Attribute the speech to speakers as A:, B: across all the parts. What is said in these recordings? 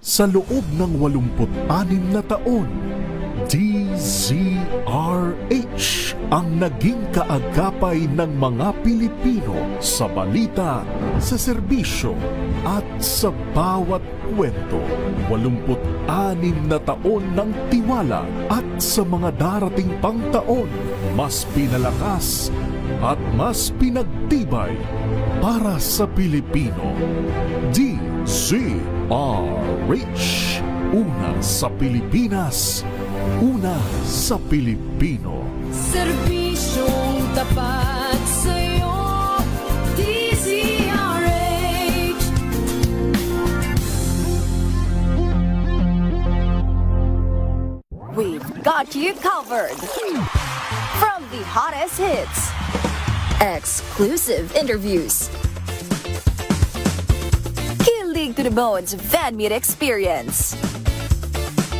A: Sa loob ng 86 na taon, DZRH ang naging kaagapay ng mga Pilipino sa balita, sa serbisyo at sa bawat kwento. 86 na taon ng tiwala at sa mga darating pang taon, mas pinalakas at mas pinagtibay para sa Pilipino. DZRH, una sa Pilipinas, una sa Pilipino.
B: Serbisyong tapat sa'yo, DZRH.
C: We've got you covered. From the hottest hits, exclusive interviews, kilig to the bones fan meet experience,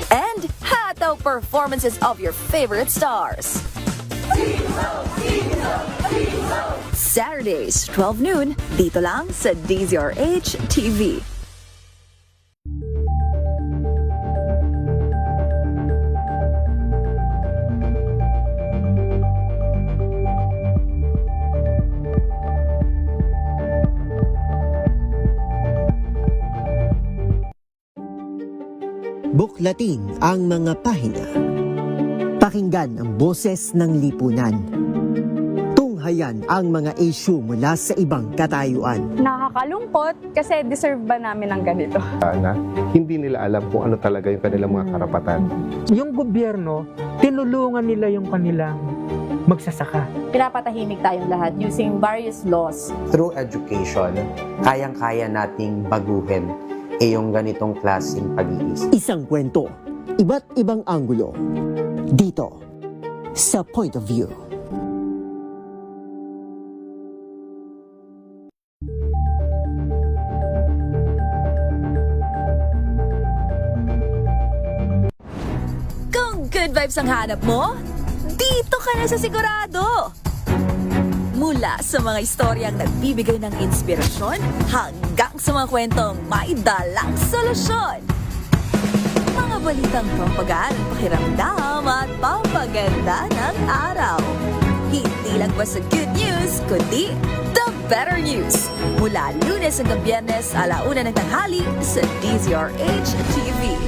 C: and hataw performances of your favorite stars. Saturdays, 12 noon, dito lang sa DZRH TV.
D: Buklatin ang mga pahina. Pakinggan ang boses ng lipunan. Tunghayan ang mga issue mula sa ibang katayuan.
E: Nakakalungkot kasi deserve ba namin ng ganito?
F: Na hindi nila alam kung ano talaga yung kanilang mga karapatan.
G: Yung gobyerno, tinulungan nila yung kanilang magsasaka.
H: Pinapatahimik tayong lahat using various laws.
I: Through education, kayang-kaya nating baguhin yung ganitong klaseng pag-iisip.
D: Isang kwento, iba't ibang anggulo. Dito, sa Point of View.
C: Kung good vibes ang hanap mo, dito ka na sa sigurado. Mula sa mga istoryang nagbibigay ng inspirasyon hanggang sa mga kwentong may dalang solusyon. Mga balitang pampagaan ang pakiramdam at pampaganda ng araw. Hindi lang ba sa good news, kundi the better news. Mula Lunes hanggang Biyernes, 1:00 ng tanghali sa DZRH TV.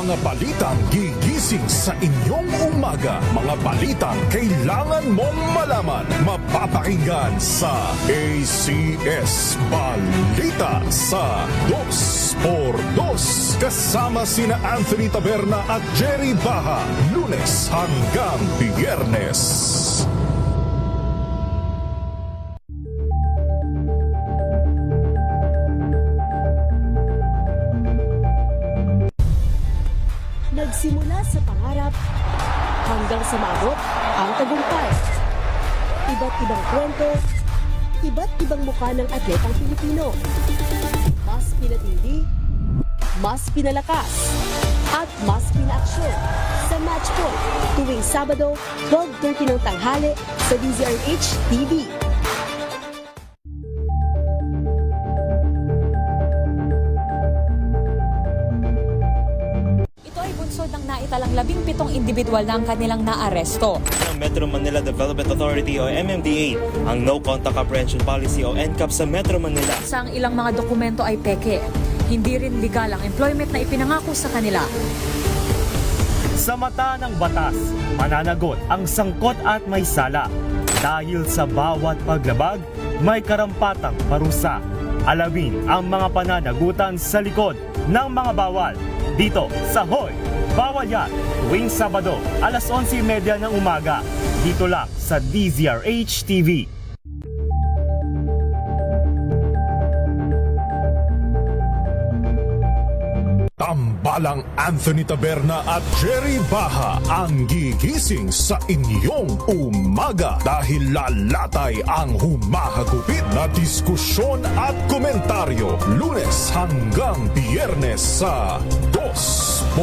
A: Mga balitang gigising sa inyong umaga. Mga balitang kailangan mong malaman. Mapapakinggan sa ACS Balita sa 2x2. Kasama sina Anthony Taberna at Jerry Baha. Lunes hanggang Biyernes.
J: Nagsimula sa pangarap hanggang sa maabot ang tagumpay. Iba't ibang kwento, iba't ibang mukha ng atletang Pilipino. Mas pinatindi, mas pinalakas, at mas pinaaksyon sa Match Point tuwing Sabado, 12:30 ng tanghali sa DZRH TV.
K: Ng naitalang 17 individual na ang kanilang naaresto.
L: Ng Metro Manila Development Authority o MMDA ang No Contact Apprehension Policy o NCAP sa Metro Manila.
K: Sa ilang mga dokumento ay peke. Hindi rin legal ang employment na ipinangako sa kanila.
M: Sa mata ng batas, mananagot ang sangkot at may sala. Dahil sa bawat paglabag, may karampatang parusa. Alamin ang mga pananagutan sa likod ng mga bawal. Dito sa Hoy! Bawal Yan! Tuwing Sabado, 11:30 ng umaga. Dito lang sa DZRH TV.
A: Tambalang Anthony Taberna at Jerry Baha ang gigising sa inyong umaga dahil lalatay ang humahagupit na diskusyon at komentaryo Lunes hanggang Biyernes sa 2x2.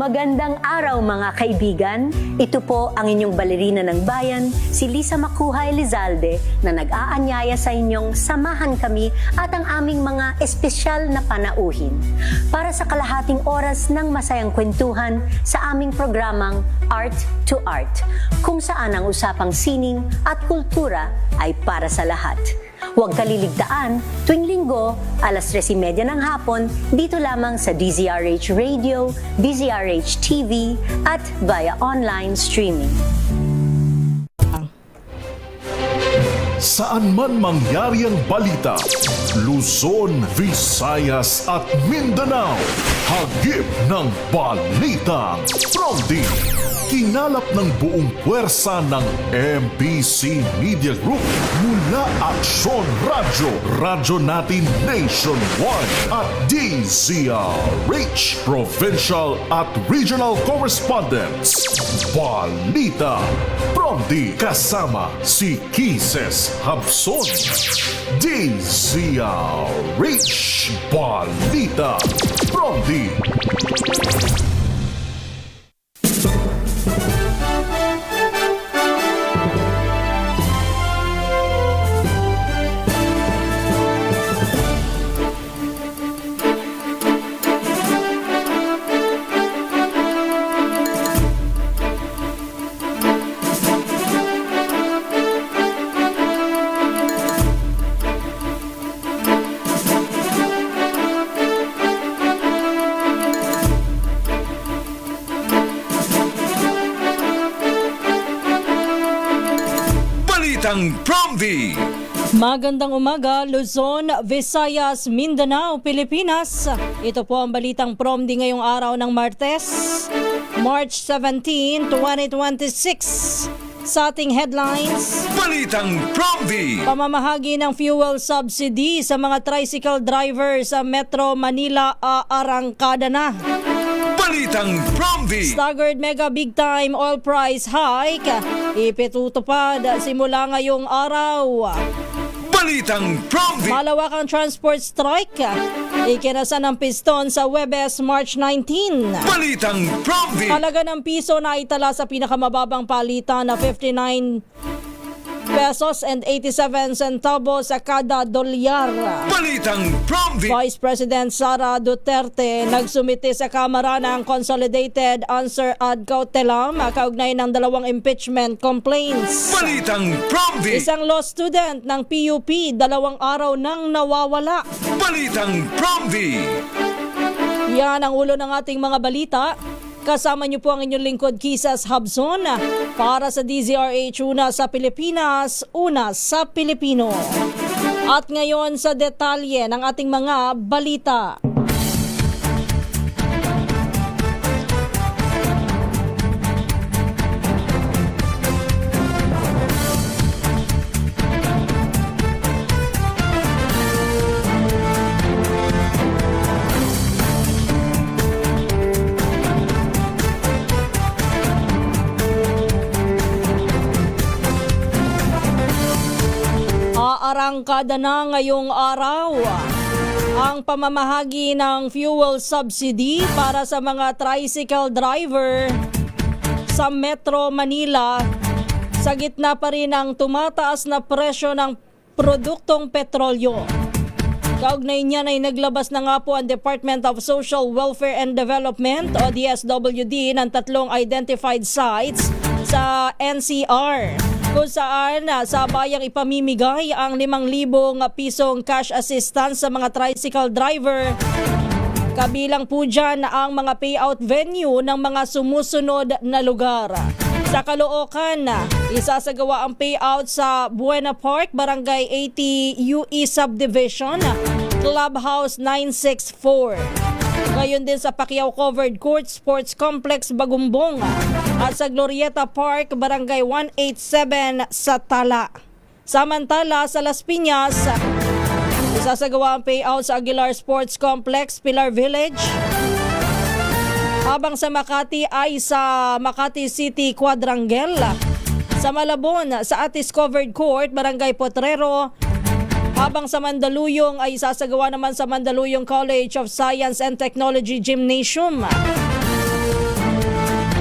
N: Magandang araw mga kaibigan. Ito po ang inyong balerina ng bayan, si Lisa Makuha Elizalde, na nag-aanyaya sa inyong samahan kami at ang aming mga espesyal na panauhin para sa kalahating oras ng masayang kwentuhan sa aming programang Art to Art, kung saan ang usapang sining at kultura ay para sa lahat. Huwag kaliligtaan, tuwing linggo, alas 3:30 ng hapon, dito lamang sa DZRH Radio, DZRH TV, at via online streaming.
A: Saan man mangyari ang balita, Luzon, Visayas at Mindanao, hagip ng balita. Pronti, kinalap ng buong puwersa ng MBC Media Group mula Aksyon Radyo, Radyo Natin Nationwide at DZRH, Provincial at Regional Correspondents. Balita Pronti, kasama si Kises Habson. DZRH Balita Pronti.
O: Promdi. Magandang umaga, Luzon, Visayas, Mindanao, Pilipinas. Ito po ang balitang Promdi ngayong araw ng Martes, March 17, 2026. Sa ating headlines, Balitang Promdi. Pamamahagi ng fuel subsidy sa mga tricycle driver sa Metro Manila aarangkada na. Balitang Promdi. Staggered mega big time oil price hike ipitutupad simula ngayong araw. Balitang Promdi. Malawakang transport strike ikinasan ng piston sa Webes March 19. Balitang Promdi. Halaga ng piso na itala sa pinakamababang palitan na 59 pesos and 87 centavos sa kada dolyar. Balitang Promdi. Vice President Sara Duterte nagsumite sa Kamara ng Consolidated Answer ad Cautelam kaugnay ng 2 impeachment complaints. Balitang Promdi. Isang law student ng PUP 2 araw nang nawawala. Balitang Promdi. Yan ang ulo ng ating mga balita. Kasama niyo po ang inyong lingkod, Kisas Habson, para sa DZRH, una sa Pilipinas, una sa Pilipino. At ngayon sa detalye ng ating mga balita. Arangkada na ngayong araw ang pamamahagi ng fuel subsidy para sa mga tricycle driver sa Metro Manila sa gitna pa rin ng tumataas na presyo ng produktong petrolyo. Kaugnay niyan ay naglabas na nga po ang Department of Social Welfare and Development o DSWD ng 3 identified sites sa NCR kung saan sa bayang ipamimigay ang 5,000 pisong cash assistance sa mga tricycle driver. Kabilang po dyan ang mga payout venue ng mga sumusunod na lugar. Sa Caloocan, isasagawa ang payout sa Buena Park, Barangay 80 UE Subdivision, Clubhouse 964. Ngayon din sa Pacquiao Covered Court Sports Complex, Bagumbong, at sa Glorieta Park, Barangay 187 sa Tala. Samantala sa Las Piñas, isasagawa ang payout sa Aguilar Sports Complex, Pilar Village. Habang sa Makati ay sa Makati City Quadrangle. Sa Malabon, sa Atis Covered Court, Barangay Potrero. Habang sa Mandaluyong ay sasagawa naman sa Mandaluyong College of Science and Technology Gymnasium.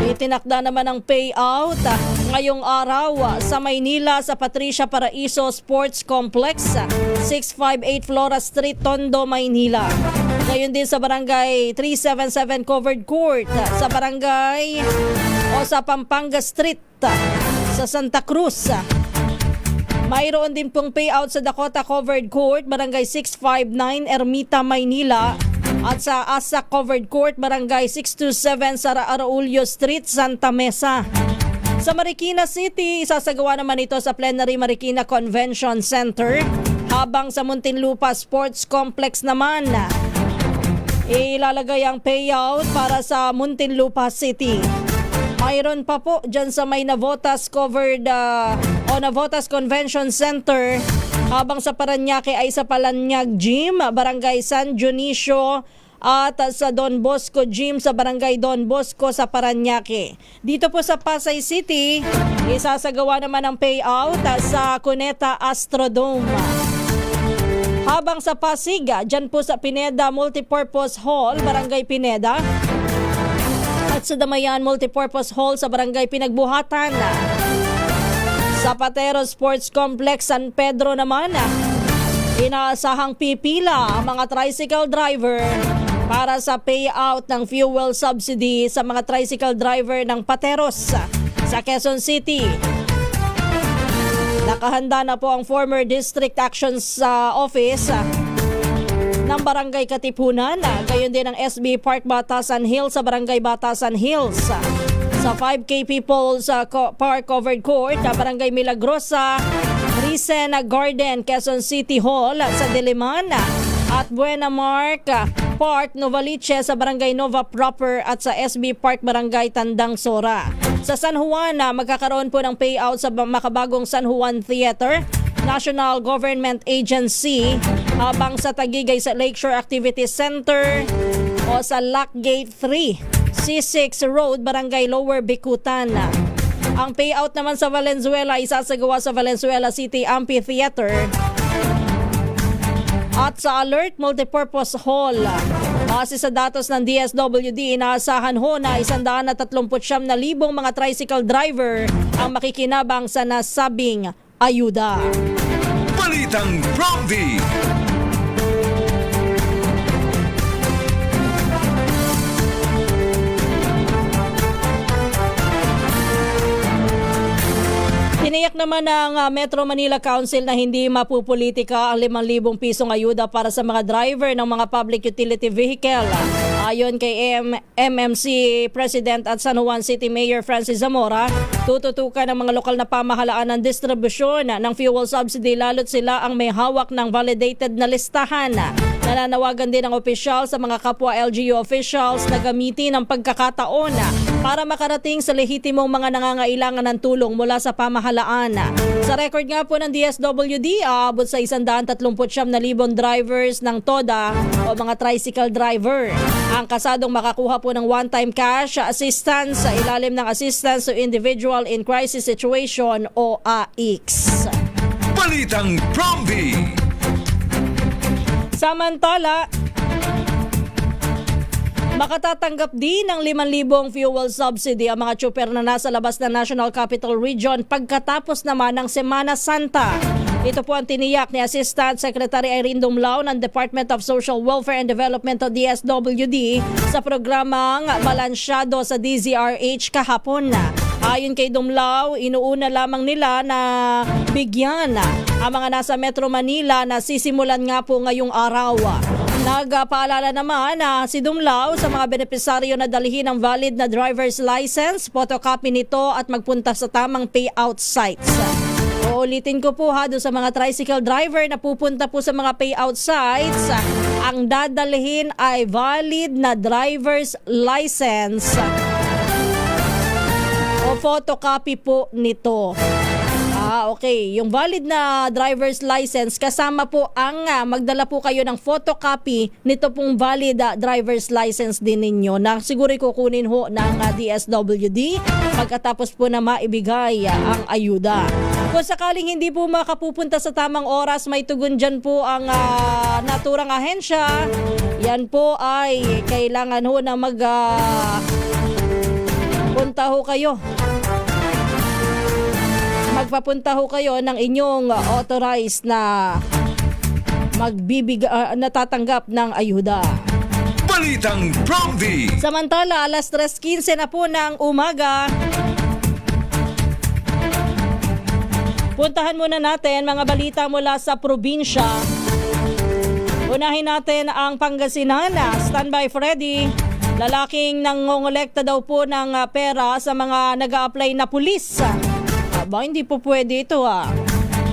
O: Itinakda naman ang payout ngayong araw sa Maynila sa Patricia Paraiso Sports Complex, 658 Flora Street, Tondo, Maynila. Ngayon din sa Barangay 377 Covered Court, sa Barangay o sa Pampanga Street sa Santa Cruz. Mayroon din pong payout sa Dakota Covered Court, Barangay 659 Ermita, Maynila. At sa Asa Covered Court, Barangay 627 sa Araulio Street, Santa Mesa. Sa Marikina City, isasagawa naman ito sa Plenary Marikina Convention Center. Habang sa Muntinlupa Sports Complex naman, ilalagay ang payout para sa Muntinlupa City. Mayroon pa po dyan sa may Navotas Covered Navotas Convention Center. Habang sa Paranaque ay sa Palanyag Gym, Barangay San Dionisio, at sa Don Bosco Gym sa Barangay Don Bosco sa Paranaque. Dito po sa Pasay City, isasagawa naman ang payout sa Cuneta Astrodome. Habang sa Pasig, dyan po sa Pineda Multipurpose Hall, Barangay Pineda. At sa Damayan Multipurpose Hall sa Barangay Pinagbuhatan. Sa Patero Sports Complex San Pedro naman, inaasahang pipila ang mga tricycle driver para sa payout ng fuel subsidy sa mga tricycle driver ng Pateros sa Quezon City. Nakahanda na po ang former District Actions Office ng Barangay Katipunan, gayon din ang SB Park Batasan Hills sa Barangay Batasan Hills. Sa 5K People's Park Covered Court, Barangay Milagrosa, Risen Garden, Quezon City Hall sa Diliman, at Buena Mark Park, Novaliches sa Barangay Nova Proper, at sa SB Park Barangay Tandang Sora. Sa San Juan, magkakaroon po ng payout sa makabagong San Juan Theater, National Government Agency, habang sa Tagigay sa Lakeshore Activity Center o sa Lock Gate 3. C6 Road, Barangay Lower Bikutan. Ang payout naman sa Valenzuela isasagawa sa Valenzuela City Amphitheater. At sa Alert Multipurpose Hall, base sa datos ng DSWD, inaasahan ho na 139,000 mga tricycle driver ang makikinabang sa nasabing ayuda.
P: Balitang Prompty.
O: Tiniyak naman ng Metro Manila Council na hindi mapupolitika ang 5,000 pisong ayuda para sa mga driver ng mga public utility vehicle. Ayon kay MMC President at San Juan City Mayor Francis Zamora, tututukan ng mga lokal na pamahalaan ng distribusyon ng fuel subsidy lalo't sila ang may hawak ng validated na listahan. Nananawagan din ang opisyal sa mga kapwa LGU officials na gamitin ang pagkakataon para makarating sa lehitimong mga nangangailangan ng tulong mula sa pamahalaan. Sa record nga po ng DSWD, aabot sa 139,000 drivers ng TODA o mga tricycle driver. Ang kasadong makakuha po ng one-time cash assistance sa ilalim ng Assistance to Individual in Crisis Situation o AICS.
P: Balitang Prompty.
O: Samantala, makatatanggap din ng 5,000 fuel subsidy ang mga tsuper na nasa labas ng National Capital Region pagkatapos naman ng Semana Santa. Ito po ang tiniyak ni Assistant Secretary Irene Dumlao ng Department of Social Welfare and Development o DSWD sa programang Balansyado sa DZRH kahapon. Ayon kay Dumlao, inuuna lamang nila na bigyan ang mga nasa Metro Manila na sisimulan nga po ngayong araw. Nagpaalala naman na si Dumlao sa mga benepisaryo na dalhin ang valid na driver's license, photocopy nito at magpunta sa tamang payout sites. Uulitin ko po ha, doon sa mga tricycle driver na pupunta po sa mga payout sites, ang dadalhin ay valid na driver's license o photocopy po nito. Okay. Yung valid na driver's license, kasama po ang magdala po kayo ng photocopy nito pong valid driver's license din ninyo na siguro kukunin ho ng DSWD pagkatapos po na maibigay ang ayuda. Kung sakaling hindi po makapupunta sa tamang oras, may tugon dyan po ang naturang ahensya. Yan po ay kailangan ho na punta ho kayo. Magpapunta ho kayo ng inyong authorized na natatanggap ng ayuda.
P: Balitang Promdi.
O: Samantala, alas 3:15 na po ng umaga. Puntahan muna natin mga balita mula sa probinsya. Unahin natin ang Pangasinan. Standby Freddy. Lalaking nangongolekta daw po ng pera sa mga nag-a-apply na pulis. Aba, hindi po pwede ito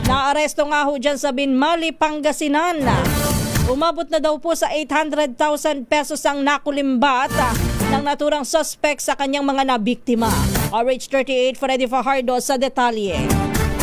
O: Naaresto nga ho dyan sa Binmali, Pangasinan. Umabot na daw po sa 800,000 pesos ang nakulimbat ng naturang suspect sa kanyang mga nabiktima. RH38 Freddy Fajardo sa detalye.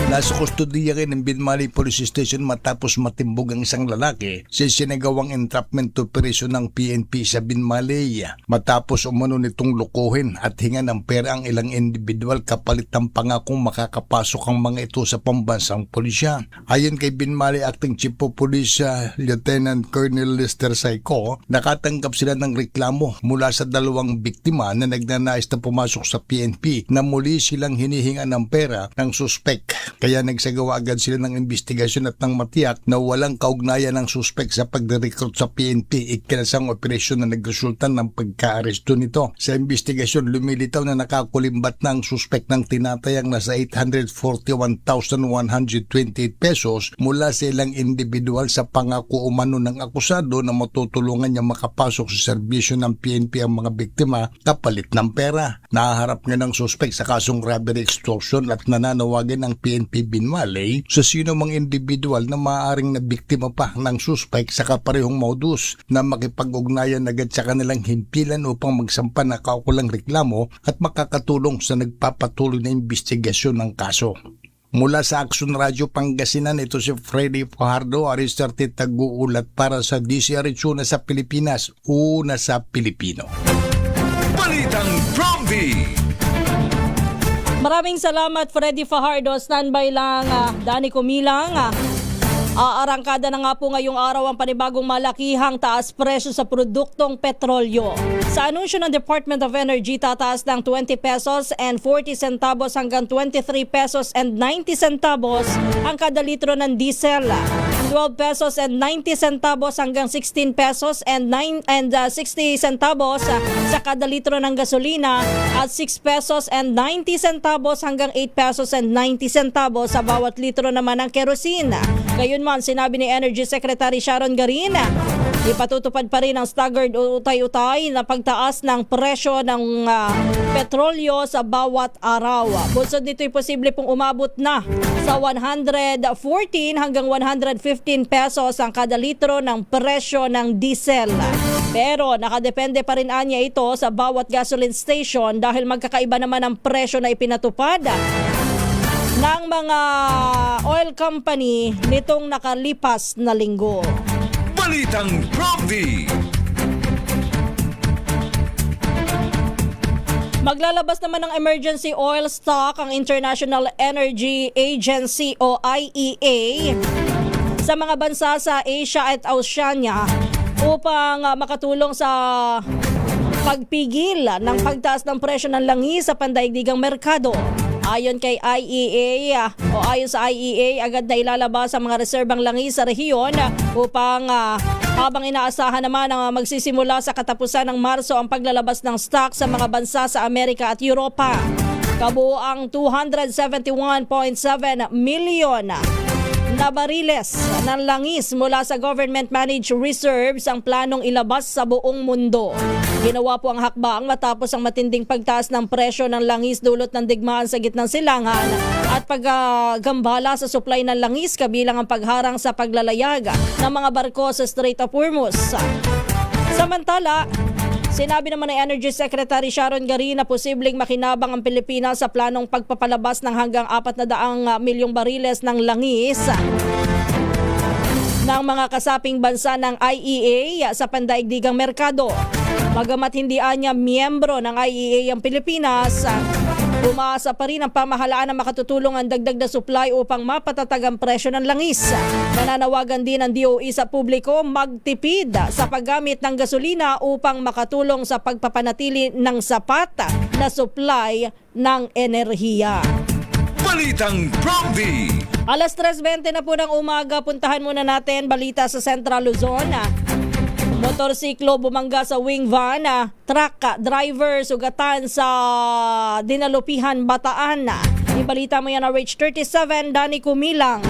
Q: Nasa kustodiya rin ng Binmali Police Station matapos matimbog ang isang lalaki sa sinagawang entrapment operation ng PNP sa Binmali. Matapos umano nitong lukuhin at hinga ng pera ang ilang individual kapalit ng pangakong makakapasok ang mga ito sa pambansang pulisya. Ayon kay Binmali Acting Chief of Police Lieutenant Colonel Lester Saico, nakatanggap sila ng reklamo mula sa dalawang biktima na nagnanais na pumasok sa PNP na muli silang hinihinga ng pera ng suspect. Kaya nagsagawa agad sila ng investigasyon at nang matiyak na walang kaugnayan ng suspect sa pagre-recruit sa PNP, ikinasang operasyon na nagresulta ng pagka-aresto nito. Sa investigasyon, lumilitaw na nakakulimbat na ang suspect ng tinatayang nasa 841,128 pesos mula sa ilang individual sa pangako umano ng akusado na matutulungan niya makapasok sa serbisyo ng PNP ang mga biktima kapalit ng pera. Nahaharap nga ng suspect sa kasong robbery extortion at nananawagan ng PNP Binmali sa sino mang individual na maaaring na biktima pa ng suspect sa kaparehong modus na makipag-ugnayan agad sa kanilang himpilan upang magsampa na kaukulang reklamo at makakatulong sa nagpapatuloy na investigasyon ng kaso. Mula sa Action Radio Pangasinan, ito si Freddy Fajardo, RH38 nag-uulat para sa DCRH una sa Pilipinas, una sa Pilipino.
P: Balitang Promdi.
O: Maraming salamat Freddy Fajardo. Standby lang Dani Kumilang. Aarangkada na nga po ngayong araw ang panibagong malakihang taas presyo sa produktong petrolyo. Sa anunsyo ng Department of Energy, tataas ng 20 pesos and 40 centavos hanggang 23 pesos and 90 centavos ang kada litro ng diesel. 12 pesos and 90 centavos hanggang 16 pesos and 60 centavos sa kada litro ng gasolina at 6 pesos and 90 centavos hanggang 8 pesos and 90 centavos sa bawat litro naman ng kerosene. Gayunman, sinabi ni Energy Secretary Sharon Garin, ipatutupad pa rin ang staggered utay-utay na pagtaas ng presyo ng petrolyo sa bawat araw. Bunsod nito ay posible pong umabot na sa 114 hanggang 115 pesos ang kada litro ng presyo ng diesel. Pero nakadepende pa rin anya ito sa bawat gasoline station dahil magkakaiba naman ang presyo na ipinatupad ng mga oil company nitong nakalipas na linggo.
P: Balitang Promdi.
O: Maglalabas naman ng emergency oil stock ang International Energy Agency o IEA sa mga bansa sa Asia at Oceania upang makatulong sa pagpigil ng pagtaas ng presyo ng langis sa pandaigdigang merkado. Ayon kay IEA ayon sa IEA, agad na ilalabas ang mga reserbang langis sa rehiyon upang habang inaasahan naman ang magsisimula sa katapusan ng Marso ang paglalabas ng stock sa mga bansa sa Amerika at Europa. Kabuoang 271.7 milyon na bariles ng langis mula sa government-managed reserves ang planong ilabas sa buong mundo. Ginawa po ang hakbang matapos ang matinding pagtaas ng presyo ng langis dulot ng digmaan sa gitnang silangan at paggambala sa supply ng langis kabilang ang pagharang sa paglalayag ng mga barko sa Strait of Hormuz. Samantala, sinabi naman ng Energy Secretary Sharon Garin na posibleng makinabang ang Pilipinas sa planong pagpapalabas ng hanggang 400 milyong bariles ng langis ng mga kasaping bansa ng IEA sa pandaigdigang merkado. Bagamat hindi anya miyembro ng IEA ang Pilipinas, umaasa pa rin ang pamahalaan na makatutulong ang dagdag na supply upang mapatatag ang presyo ng langis. Nananawagan din ang DOE sa publiko magtipid sa paggamit ng gasolina upang makatulong sa pagpapanatili ng sapat na supply ng enerhiya.
P: Balitang Prompty.
O: Alas 3:20 na po ng umaga, puntahan muna natin balita sa Central Luzon. Motorsiklo bumangga sa wing van, truck driver sugatan sa Dinalupihan, Bataan. Ibalita mo yan na Rage 37, Danny Kumilang.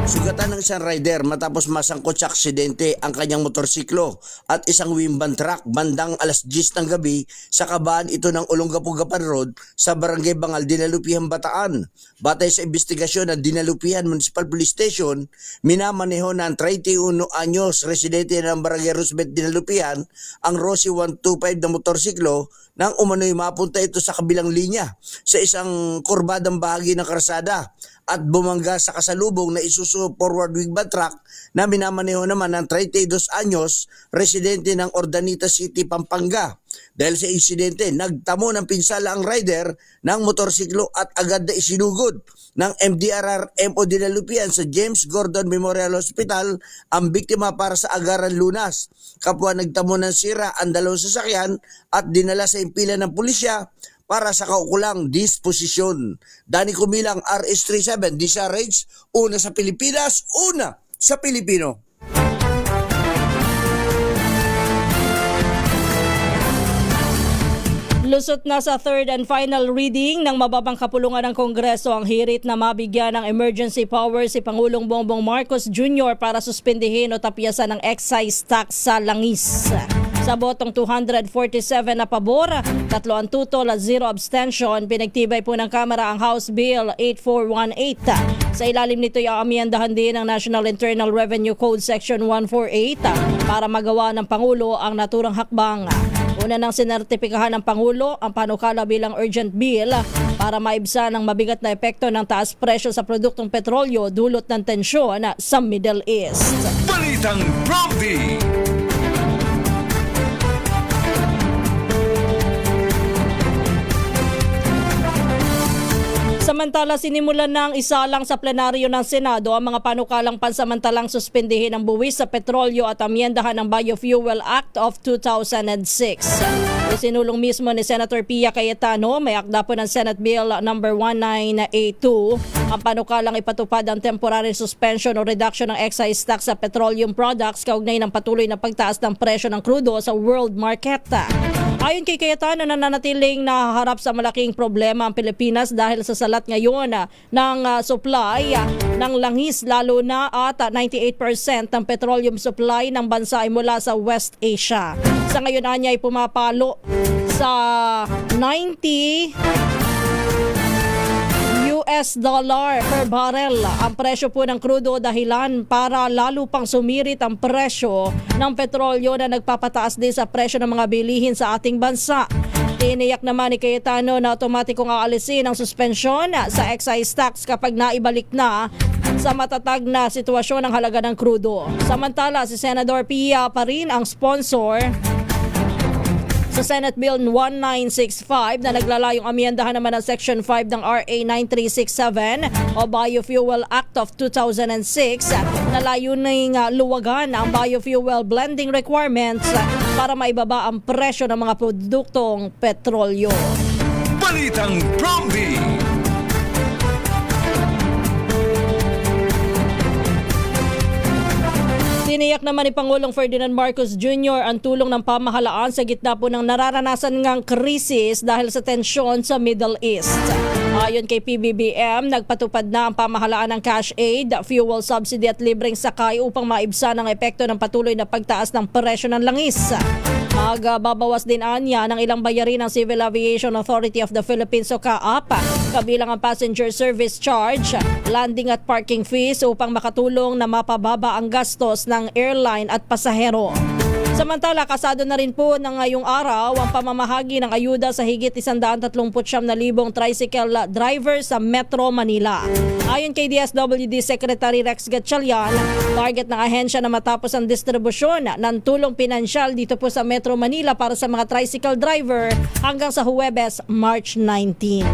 R: Sugatan ng isang rider matapos masangkot sa aksidente ang kanyang motorsiklo at isang wimban truck bandang alas 10 ng gabi sa kabaan ito ng Olongapo-Gapan Road sa Barangay Bangal, Dinalupihan, Bataan. Batay sa investigasyon ng Dinalupihan Municipal Police Station, minamaneho ng 31 anyos residente ng Barangay Roosevelt, Dinalupihan ang Rossi 125 na motorsiklo nang umano'y mapunta ito sa kabilang linya sa isang kurbadang bahagi ng karsada at bumangga sa kasalubong na Isuzu forward wing van truck na minamaneho naman ng 32 anyos residente ng Ordanita City, Pampanga. Dahil sa insidente, nagtamo ng pinsala ang rider ng motorsiklo at agad na isinugod ng MDRRMO Dinalupihan sa James Gordon Memorial Hospital ang biktima para sa agaran lunas. Kapwa nagtamo ng sira ang dalawang sasakyan at dinala sa impila ng pulisya para sa kaukulang disposisyon. Danny Kumilang, RS37, DZRH, una sa Pilipinas, una sa Pilipino.
O: Lusot na sa third and final reading ng mababang kapulungan ng Kongreso ang hirit na mabigyan ng emergency power si Pangulong Bongbong Marcos Jr. para suspendihin o tapyasan ng excise tax sa langis. Sa botong 247 na pabor, 3 ang tutol at 0 abstention, pinagtibay po ng Kamara ang House Bill 8418. Sa ilalim nito ay aamyendahan din ng National Internal Revenue Code Section 148 para magawa ng Pangulo ang naturang hakbang. Una nang sinertipikahan ng Pangulo ang panukala bilang urgent bill para maibsan ang mabigat na epekto ng taas presyo sa produktong petrolyo dulot ng tensyon sa Middle East.
P: Balitang Prompty.
O: Samantala, sinimulan ng isalang sa plenaryo ng Senado ang mga panukalang pansamantalang suspendihin ang buwis sa petrolyo at amyendahan ng Biofuel Act of 2006. Isinulong mismo ni Senator Pia Cayetano, may akda po ng Senate Bill No. 1982, ang panukalang ipatupad ang temporary suspension o reduction ng excise tax sa petroleum products kaugnay ng patuloy na pagtaas ng presyo ng krudo sa world market. Ayon kay Cayetano, nananatiling nahaharap sa malaking problema ang Pilipinas dahil sa salat ngayon ng supply ng langis, lalo na at 98% ng petroleum supply ng bansa ay mula sa West Asia. Sa ngayon anya ay pumapalo sa $90 per barrel ang presyo po ng krudo, dahilan para lalo pang sumirit ang presyo ng petrolyo na nagpapataas din sa presyo ng mga bilihin sa ating bansa. Tiniyak naman ni Cayetano na otomatikong aalisin ang suspensyon sa excise tax kapag naibalik na sa matatag na sitwasyon ng halaga ng krudo. Samantala, si Senador Pia pa rin ang sponsor sa Senate Bill 1965 na naglalayong amyendahan naman ng Section 5 ng RA 9367 o Biofuel Act of 2006 na layuning luwagan ang biofuel blending requirements para maibaba ang presyo ng mga produktong petrolyo.
P: Balitang Prompty.
O: Tiniyak naman ni Pangulong Ferdinand Marcos Jr. ang tulong ng pamahalaan sa gitna po ng nararanasan ngang krisis dahil sa tensyon sa Middle East. Ayon kay PBBM, nagpatupad na ang pamahalaan ng cash aid, fuel subsidy at libreng sakay upang maibsan ang epekto ng patuloy na pagtaas ng presyo ng langis. Magbabawas din anya ng ilang bayarin ng Civil Aviation Authority of the Philippines o CAAP, kabilang ang passenger service charge, landing at parking fees upang makatulong na mapababa ang gastos ng airline at pasahero. Samantala, kasado na rin po ng ngayong araw ang pamamahagi ng ayuda sa higit 139,000 tricycle driver sa Metro Manila. Ayon kay DSWD Secretary Rex Gatchalian, target ng ahensya na matapos ang distribusyon ng tulong pinansyal dito po sa Metro Manila para sa mga tricycle driver hanggang sa Huwebes, March 19.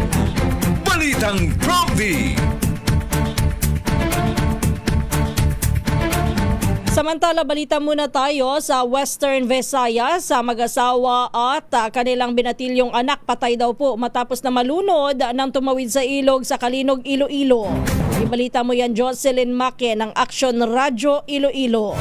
P: Balitang Prompty.
O: Samantala, balita muna tayo sa Western Visayas sa mag-asawa at kanilang binatilyong anak patay daw po matapos na malunod nang tumawid sa ilog sa Kalinog, Iloilo. Ibalita mo yan, Jocelyn Make ng Action Radyo Iloilo.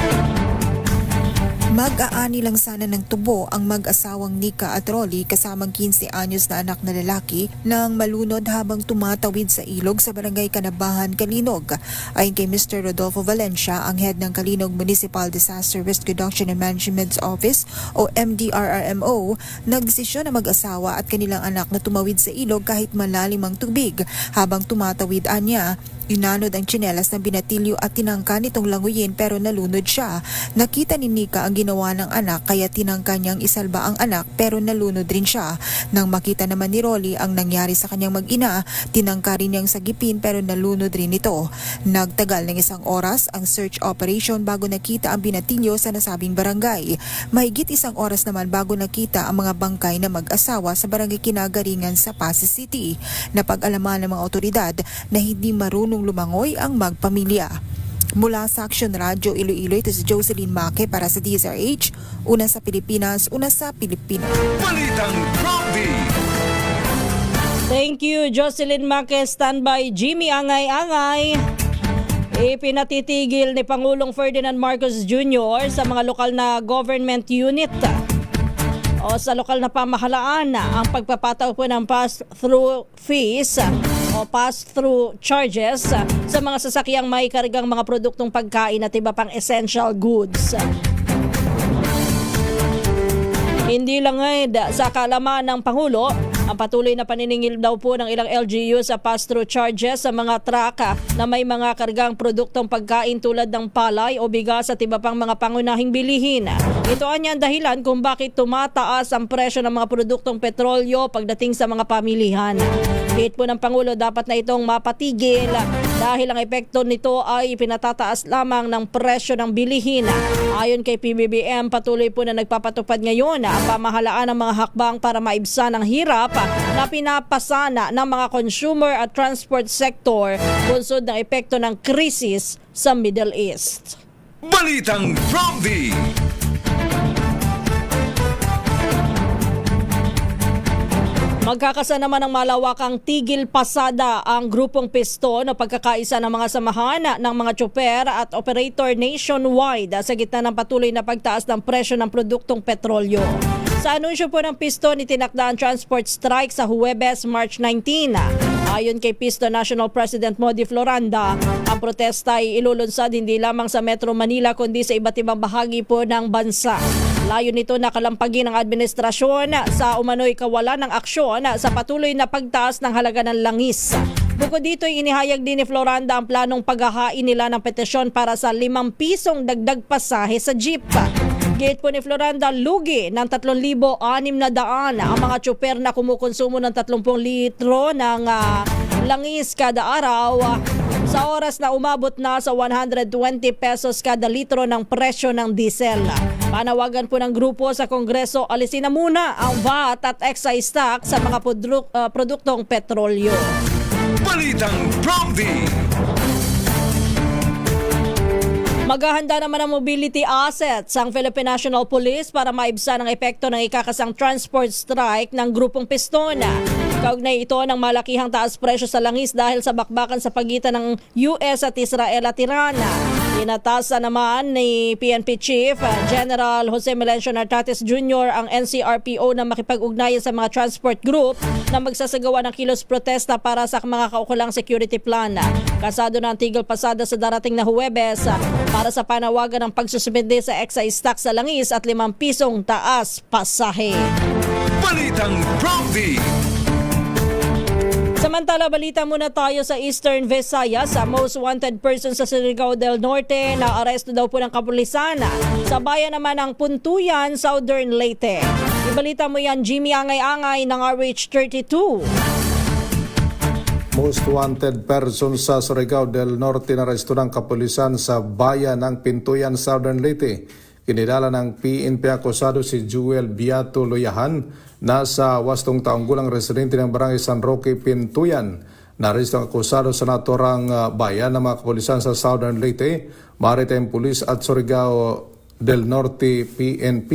S: Mag-aani lang sana ng tubo ang mag-asawang Nika at Rolly kasamang 15 anyos na anak na lalaki nang malunod habang tumatawid sa ilog sa barangay Kanabahan, Kalinog. Ayon kay Mr. Rodolfo Valencia, ang head ng Kalinog Municipal Disaster Risk Reduction and Management Office o MDRRMO, nagdesisyon na mag-asawa at kanilang anak na tumawid sa ilog kahit malalim ang tubig. Habang tumatawid anya, inanod ang tsinelas ng binatilyo at tinangka nitong languyin pero nalunod siya. Nakita ni Nika ang ginawa ng anak kaya tinangka niyang isalba ang anak pero nalunod rin siya. Nang makita naman ni Rolly ang nangyari sa kanyang mag-ina, tinangka rin niyang sagipin pero nalunod rin ito. Nagtagal ng 1 oras ang search operation bago nakita ang binatilyo sa nasabing barangay. Mahigit 1 oras naman bago nakita ang mga bangkay na mag-asawa sa barangay Kinagaringan sa Pasay City. Napag-alaman ng mga otoridad na hindi marunong lumangoy ang magpamilya. Mula sa Action Radyo Iloilo, ito si Jocelyn Make para sa DZRH, una sa Pilipinas, una sa Pilipino.
P: Balitang Prompty.
O: Thank you, Jocelyn Make. Standby, Jimmy Angay-Angay. Ipinatitigil ni Pangulong Ferdinand Marcos Jr. sa mga lokal na government unit o sa lokal na pamahalaan ang pagpapataw po ng pass-through fees o pass-through charges sa mga sasakyang may kargang mga produktong pagkain at iba pang essential goods. Hindi lang sa kaalaman ng Pangulo, ang patuloy na paniningil daw po ng ilang LGU sa pass-through charges sa mga truck na may mga kargang produktong pagkain tulad ng palay o bigas at iba pang mga pangunahing bilihin. Ito ang dahilan kung bakit tumataas ang presyo ng mga produktong petrolyo pagdating sa mga pamilihan. Kahit po ng Pangulo, dapat na itong mapatigil dahil ang epekto nito ay ipinatataas lamang ng presyo ng bilihin. Ayon kay PBBM, patuloy po na nagpapatupad ngayon ang pamahalaan ng mga hakbang para maibsan ang hirap na pinapasana ng mga consumer at transport sector bunsod ng epekto ng krisis sa Middle East.
P: Balitang Prompty.
O: Magkakasa naman ng malawakang tigil pasada ang grupong piston o pagkakaisa ng mga samahan ng mga tsoper at operator nationwide sa gitna ng patuloy na pagtaas ng presyo ng produktong petrolyo. Sa anunsyo po ng piston, itinakda ang transport strike sa Huwebes, March 19. Ayon kay Piston National President Modi Floranda, ang protesta ay ilulunsad hindi lamang sa Metro Manila kundi sa iba't ibang bahagi po ng bansa. Layo nito na kalampagin ng administrasyon sa umano'y kawalan ng aksyon sa patuloy na pagtaas ng halaga ng langis. Bukod dito, inihayag din ni Floranda ang planong paghahain nila ng petisyon para sa 5 pisong dagdag pasahe sa jeep. Gate po ni Floranda, lugi ng 3,600 ang mga tsoper na kumukonsumo ng 30 litro ng langis kada araw sa oras na umabot na sa 120 pesos kada litro ng presyo ng diesel. Panawagan po ng grupo sa Kongreso, alisin na muna ang VAT at excise tax sa mga produktong petrolyo.
P: Balitang Prompty.
O: Maghahanda naman ang mobility assets ang Philippine National Police para maibsan ang epekto ng ikakasang transport strike ng grupong piston. Kaugnay ito ng malakihang taas presyo sa langis dahil sa bakbakan sa pagitan ng US at Israel at Iran. Inatasan naman ni PNP Chief General Jose Melencio Nartates Jr. ang NCRPO na makipag-ugnayan sa mga transport group na magsasagawa ng kilos protesta para sa mga kaukulang security plan. Kasado na ang tigil pasada sa darating na Huwebes para sa panawagan ng pagsuspende sa excise tax sa langis at 5 pisong taas pasahe.
P: Balitang Prompty.
O: Samantala, balita muna tayo sa Eastern Visayas. Sa most wanted person sa Surigao del Norte na aresto daw po ng kapulisan. Sa bayan naman ng Puntuyan, Southern Leyte. Ibalita mo yan, Jimmy Angay-Angay ng RH32.
T: Most wanted person sa Surigao del Norte na aresto ng kapulisan sa bayan ng Pintuyan, Southern Leyte. Kinilala ng PNP akusado si Jewel Beato Loyahan, nasa 8 taong gulang residente ng Barangay San Roque, Pintuyan. Naresto ang akusado sa naturang bayan ng mga kapulisan sa Southern Leyte, Maritime Police at Surigao del Norte PNP.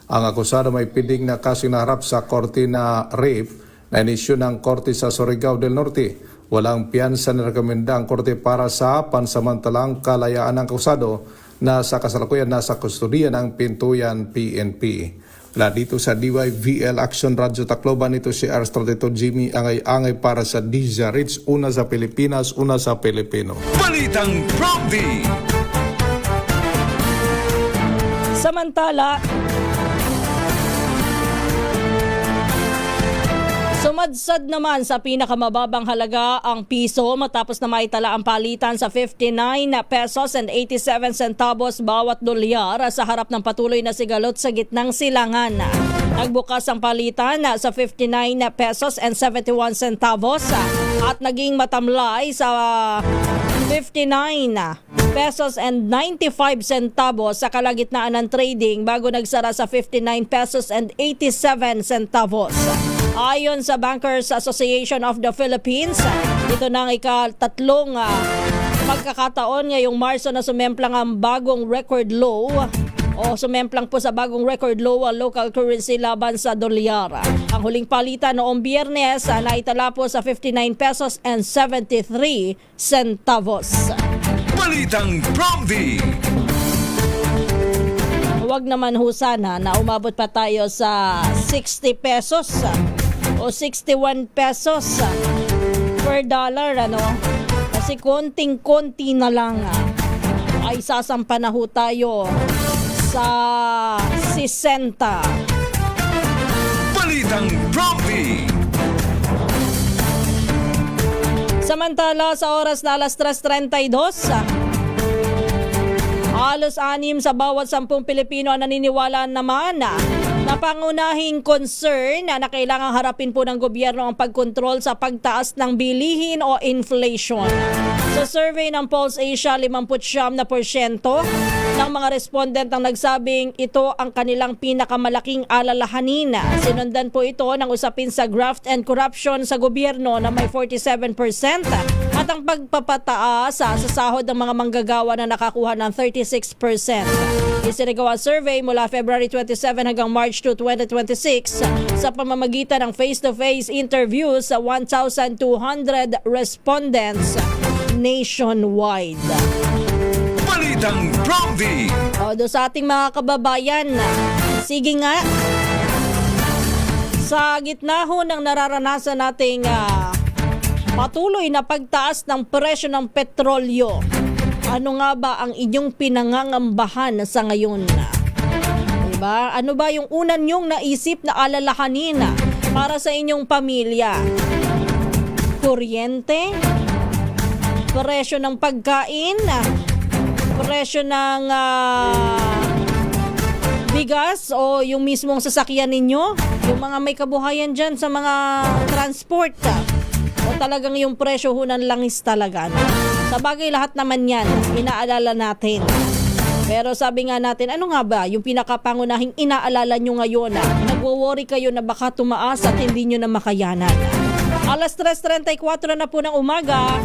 T: Ang akusado may piling na kasong naharap sa korte na rape na inisyu ng korte sa Surigao del Norte. Walang piyansa na rekomenda ang korte para sa pansamantalang kalayaan ng akusado na sa kasalukuyan nasa kustudiya ng Pintuyan PNP. Mula dito sa DYVL Action Radio Tacloban, ito si RH32 Jimmy Angay-Angay para sa DZRH, una sa Pilipinas, una sa Pilipino.
P: Balitang Prompty.
O: Samantala, sumadsad naman sa pinakamababang halaga ang piso matapos na maitala ang palitan sa 59 pesos and 87 centavos bawat dolyar sa harap ng patuloy na sigalot sa gitnang silangan. Nagbukas ang palitan sa 59 pesos and 71 centavos at naging matamlay sa 59 pesos and 95 centavos sa kalagitnaan ng trading bago nagsara sa 59 pesos and 87 centavos. Ayon sa Bankers Association of the Philippines, ito na ang ika-3 pagkakataon ngayong Marso na sumemplang ang bagong record low o sumemplang po sa bagong record low ang local currency laban sa dolyar. Ang huling palitan noong Biyernes naitala po sa 59 pesos and 73 centavos.
P: Balitang Prompty.
O: Huwag naman ho sana na umabot pa tayo sa 60 pesos o 61 pesos per dollar, ano? Kasi konting-konti na lang ay sasampa na ho tayo sa 60.
P: Balitang Prompty.
O: Samantala, sa oras na alas 3:32, halos 6 sa bawat 10 Pilipino ang naniniwala naman na pangunahing concern na kailangang harapin po ng gobyerno ang pagkontrol sa pagtaas ng bilihin o inflation. Sa survey ng Pulse Asia, 59% ng mga respondent ang nagsabing ito ang kanilang pinakamalaking alalahanin. Sinundan po ito ng usapin sa graft and corruption sa gobyerno na may 47% at ang pagpapataas sa sahod ng mga manggagawa na nakakuha ng 36%. Isinagawa survey mula February 27 hanggang March 2, 2026 sa pamamagitan ng face-to-face interviews sa 1,200 respondents nationwide.
P: Balitang Prompty.
O: Do sa ating mga kababayan, sige nga, sa gitna ho ng nararanasan nating patuloy na pagtaas ng presyo ng petrolyo, ano nga ba ang inyong pinangangambahan sa ngayon? Diba? Ano ba yung una nyong naisip na alalahanin para sa inyong pamilya? Kuryente? Presyo ng pagkain? Presyo ng bigas o yung mismong sasakyan ninyo? Yung mga may kabuhayan dyan sa mga transport? O talagang yung presyo ho ng langis talaga? Sa bagay lahat naman yan, inaalala natin. Pero sabi nga natin, ano nga ba yung pinakapangunahing inaalala nyo ngayon? Nagwo-worry kayo na baka tumaas at hindi nyo na makayanan. Alas 3:34 na po ng umaga.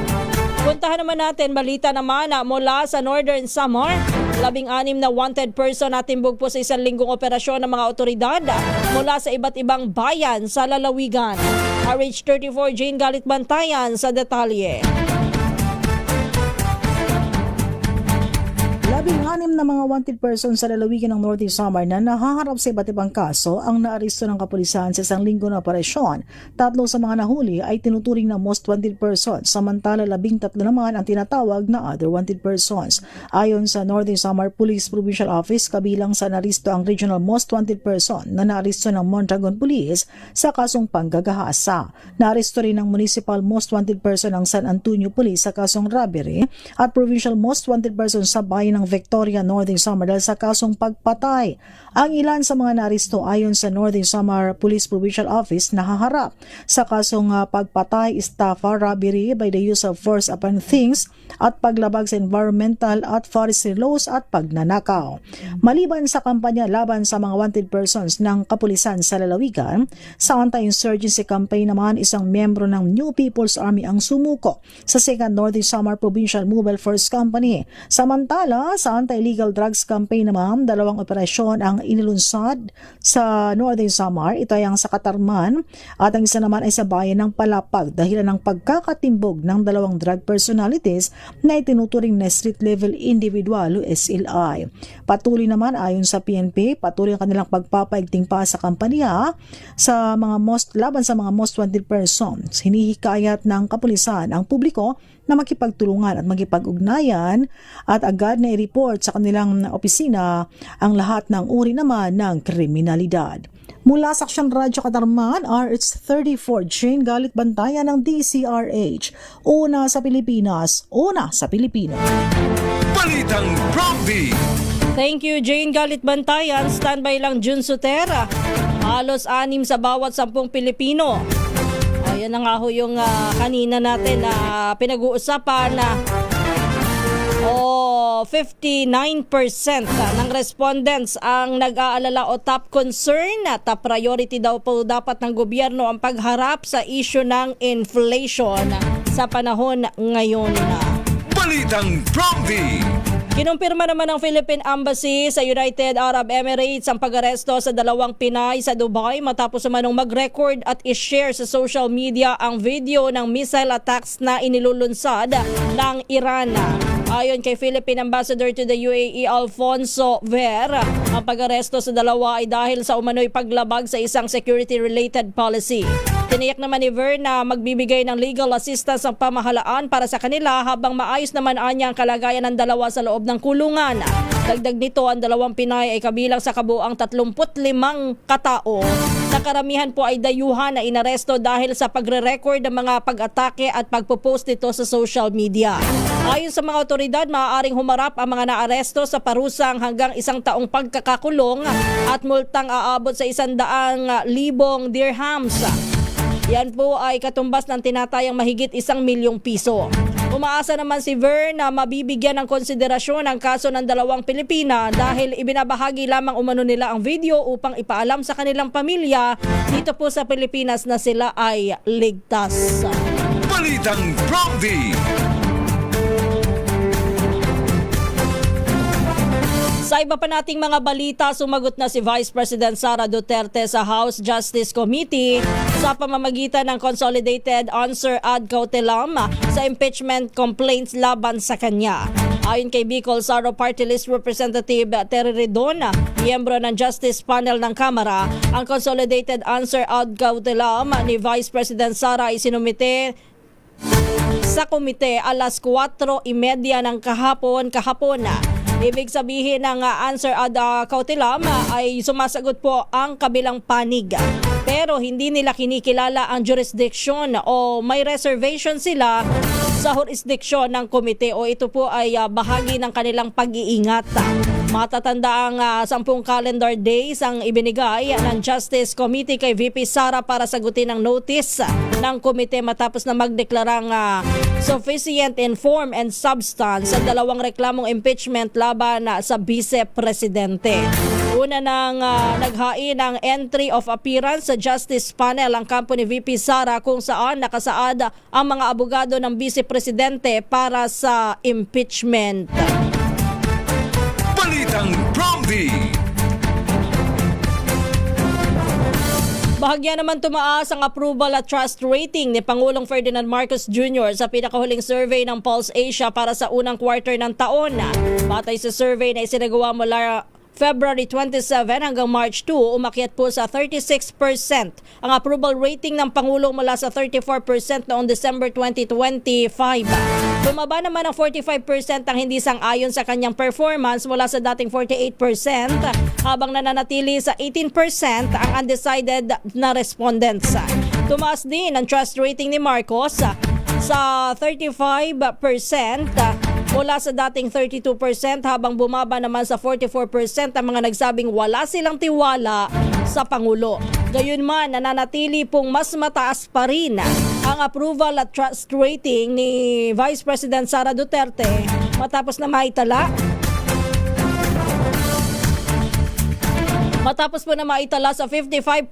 O: Puntahan naman natin, balita naman mula sa Northern Samar. 16 na wanted person natimbog po sa 1 linggong operasyon ng mga otoridad mula sa iba't ibang bayan sa lalawigan. RH34 Jane Galit Bantayan sa detalye.
U: 16 na mga wanted persons sa lalawigan ng Northern Samar na nahaharap sa iba't ibang kaso ang naaresto ng kapulisan sa isang linggo na operasyon. 3 sa mga nahuli ay tinuturing na most wanted persons, samantala 13 naman ang tinatawag na other wanted persons. Ayon sa Northern Samar Police Provincial Office, kabilang sa naaresto ang regional most wanted person na naaresto ng Mondragon Police sa kasong panggagahasa. Naaresto rin ng municipal most wanted person ng San Antonio Police sa kasong robbery at provincial most wanted person sa bayan ng Victoria, Northern Samar dahil sa kasong pagpatay. Ang ilan sa mga naaresto ayon sa Northern Samar Police Provincial Office nahaharap sa kasong pagpatay, estafa, robbery by the use of force upon things at paglabag sa environmental at forestry laws at pagnanakaw. Maliban sa kampanya laban sa mga wanted persons ng kapulisan sa lalawigan, sa anti-insurgency campaign naman isang miyembro ng New People's Army ang sumuko sa 2nd Northern Samar Provincial Mobile Force Company. Samantala, sa anti-illegal drugs campaign naman, 2 operasyon ang inilunsad sa Northern Samar. Ito ay ang sa Katarman at ang isa naman ay sa bayan ng Palapag dahilan ng pagkakatimbog ng 2 drug personalities na itinuturing na street-level individual o SLI. Patuloy naman ayon sa PNP, patuloy ang kanilang pagpapaigting pa sa kampanya sa mga laban sa mga most wanted persons. Hinihikayat ng kapulisan ang publiko na makipagtulungan at makipag-ugnayan at agad na i-report sa kanilang opisina ang lahat ng uri naman ng kriminalidad. Mula sa Aksyon Radyo Katarman, RH34 Jane Galit Bantayan ng DCRH. Una sa Pilipinas, una sa Pilipino.
P: Balitang Bromby!
O: Thank you, Jane Galit Bantayan. Standby lang, Jun Sutera. Halos 6 sa bawat 10 Pilipino. Ayan na nga ho yung kanina natin na pinag-uusapan na 59% ng respondents ang nag-aalala o top concern na top priority daw po dapat ng gobyerno ang pagharap sa issue ng inflation sa panahon ngayon.
P: Balitang Bromby!
O: Kinumpirma naman ng Philippine Embassy sa United Arab Emirates ang pag-aresto sa 2 Pinay sa Dubai matapos naman mag-record at i-share sa social media ang video ng missile attacks na inilulunsad ng Iran. Ayon kay Philippine Ambassador to the UAE Alfonso Ver, ang pag-aresto sa 2 ay dahil sa umano'y paglabag sa isang security-related policy. Tiniyak naman ni Ver na magbibigay ng legal assistance ang pamahalaan para sa kanila habang maayos naman anya ang kalagayan ng 2 sa loob ng kulungan. Dagdag nito, ang 2 Pinay ay kabilang sa kabuang 35 katao na karamihan po ay dayuhan na inaresto dahil sa pagre-record ng mga pag-atake at pagpo-post nito sa social media. Ayon sa mga otoridad, maaaring humarap ang mga naaresto sa parusang hanggang 1 taong pagkakakulong at multang aabot sa 100,000 dirhams. Yan po ay katumbas ng tinatayang mahigit 1 milyong piso. Umaasa naman si Ver na mabibigyan ng konsiderasyon ang kaso ng 2 Pilipina dahil ibinabahagi lamang umano nila ang video upang ipaalam sa kanilang pamilya dito po sa Pilipinas na sila ay ligtas.
P: Balitang Bromby!
O: Sa iba pa nating mga balita, sumagot na si Vice President Sara Duterte sa House Justice Committee sa pamamagitan ng Consolidated Answer ad cautelam sa impeachment complaints laban sa kanya. Ayon kay Bicol Saro Party List Representative Terry Redon, miyembro ng Justice Panel ng Kamara, ang Consolidated Answer ad cautelam ni Vice President Sara ay sinumite sa komite alas 4:30 ng kahapon. Ibig sabihin ng answer ad cautelam ay sumasagot po ang kabilang panig. Pero hindi nila kinikilala ang jurisdiction o may reservation sila sa jurisdiction ng komite o ito po ay bahagi ng kanilang pag-iingat. Matatanda ang 10 calendar days ang ibinigay ng Justice Committee kay VP Sara para sagutin ang notice ng komite matapos na magdeklarang sufficient in form and substance sa 2 reklamong impeachment laban sa Vice Presidente. Una nang naghain ng entry of appearance sa Justice Panel ang kampo ni VP Sara kung saan nakasaad ang mga abogado ng Vice Presidente para sa impeachment.
P: Balitang Bromby!
O: Bahagya naman tumaas ang approval at trust rating ni Pangulong Ferdinand Marcos Jr. sa pinakahuling survey ng Pulse Asia para sa unang quarter ng taon. Batay sa survey na isinagawa mula February 27 hanggang March 2, umakyat po sa 36% ang approval rating ng Pangulo mula sa 34% noong December 2025. Bumaba naman ng 45% ang hindi sang-ayon sa kanyang performance mula sa dating 48%, habang nananatili sa 18% ang undecided na respondents. Tumaas din ang trust rating ni Marcos sa 35% mula sa dating 32%, habang bumaba naman sa 44% ang mga nagsabing wala silang tiwala sa Pangulo. Gayunman, nananatili pong mas mataas pa rin ang approval at trust rating ni Vice President Sara Duterte matapos na maitala Matapos po na maitala sa 55%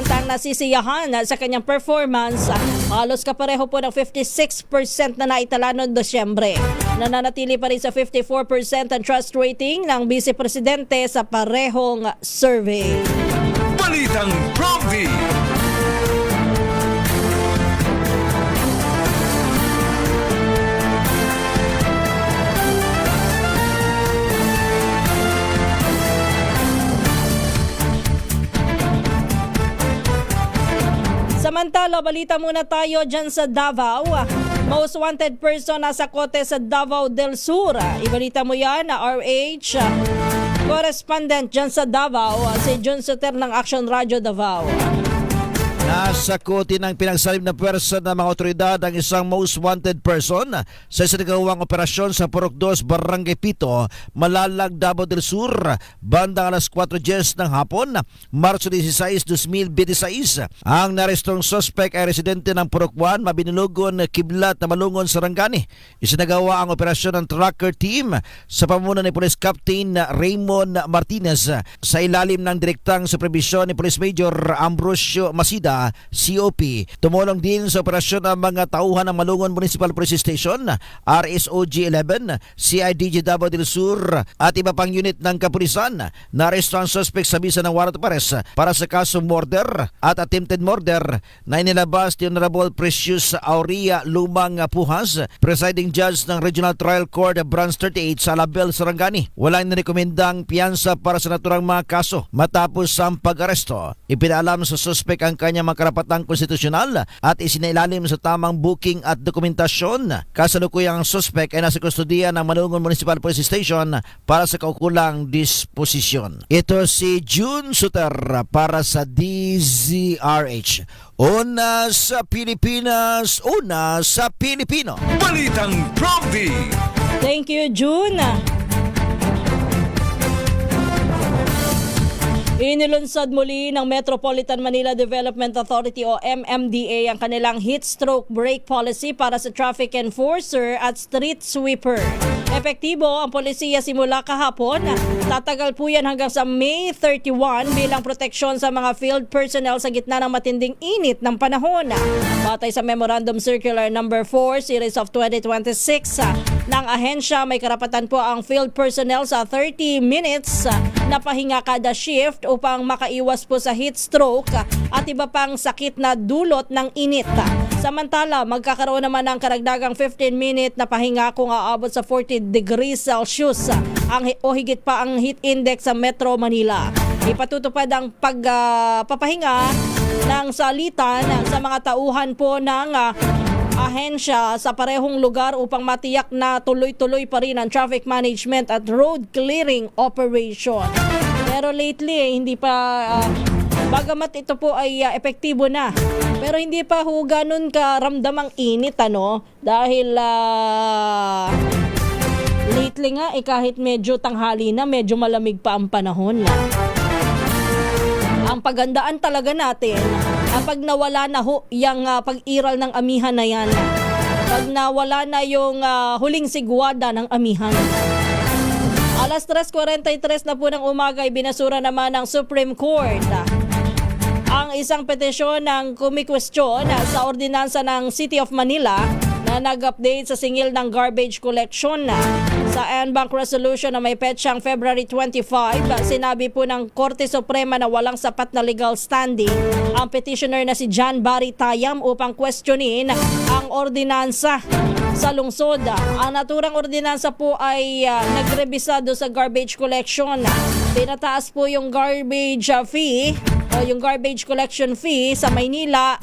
O: ang nasisiyahan sa kanyang performance, halos kapareho po ng 56% na naitala noong Desyembre. Nananatili pa rin sa 54% ang trust rating ng Vice Presidente sa parehong survey.
P: Balitang Prompty.
O: Samantala, balita muna tayo dyan sa Davao. Most wanted person nasa kote sa Davao del Sur. Ibalita mo yan na RH correspondent dyan sa Davao, si Jun Soter ng Action Radio Davao.
B: Nasa kote ng pinagsalim na pwersa ng mga otoridad ang isang most wanted person sa isinagawang operasyon sa Purok 2, Barangay Pito, Malalag, Davao del Sur, bandang alas 4:10 ng hapon, Marso 16, 2026. Ang narestong suspect ay residente ng Purok 1, Mabinilugon, Kiblat na Malungon, Sarangani. Isinagawa ang operasyon ng tracker team sa pamuno ni Police Captain Raymond Martinez sa ilalim ng direktang supervisyon ni Police Major Ambrosio Masida, COP. Tumulong din sa operasyon ng mga tauhan ng Malungon Municipal Police Station, RSOG 11, CIDG Davao del Sur at iba pang unit ng kapulisan. Naresto ang suspect sa bisa ng warrant of arrest para sa kasong murder at attempted murder na inilabas ni Honorable Precious Aurea Lumang Pujas, presiding judge ng Regional Trial Court Branch 38 sa Alabel, Sarangani. Walang nirekomendang piyansa para sa naturang mga kaso. Matapos ang pag-aresto, ipinaalam sa suspect ang kanyang mga karapatang konstitusyonal at isinailalim sa tamang booking at dokumentasyon. Kasalukuyang ang suspect ay nasa kustudiya ng Malungon Municipal Police Station para sa kaukulang disposisyon. Ito si June Suter para sa DZRH. Una sa Pilipinas, una sa Pilipino.
P: Balitang Prompty.
O: Thank you, June. Inilunsad muli ng Metropolitan Manila Development Authority o MMDA ang kanilang heat stroke brake policy para sa traffic enforcer at street sweeper. Epektibo ang polisiya simula kahapon. Tatagal po yan hanggang sa May 31 bilang proteksyon sa mga field personnel sa gitna ng matinding init ng panahon. Batay sa Memorandum Circular No. 4 Series of 2026 ng ahensya, may karapatan po ang field personnel sa 30 minutes na pahinga kada shift upang makaiwas po sa heat stroke at iba pang sakit na dulot ng init. Samantala, magkakaroon naman ng karagdagang 15-minute na pahinga kung aabot sa 40 degrees Celsius o higit pa ang heat index sa Metro Manila. Ipatutupad ang pagpapahinga ng salitan sa mga tauhan po ng ahensya sa parehong lugar upang matiyak na tuloy-tuloy pa rin ang traffic management at road clearing operation. Pero lately, hindi pa, bagamat ito po ay epektibo na, pero hindi pa ho ganun karamdamang init, dahil lately nga, kahit medyo tanghali na, medyo malamig pa ang panahon. Ang pagandaan talaga natin, pag nawala na ho yung pag-iral ng amihan na yan, pag nawala na yung huling sigwada ng amihan. Alas 3:43 na po ng umaga ay binasura naman ng Supreme Court ang isang petisyon ng kumikwestiyon sa ordinansa ng City of Manila na nag-update sa singil ng garbage collection. Sa Sa en banc resolution na may petsang February 25, sinabi po ng Korte Suprema na walang sapat na legal standing ang petitioner na si John Barry Tayam upang questionin ang ordinansa sa lungsod. Ang naturang ordinansa po ay nagrebisado sa garbage collection. Pinataas po yung garbage fee o yung garbage collection fee sa Maynila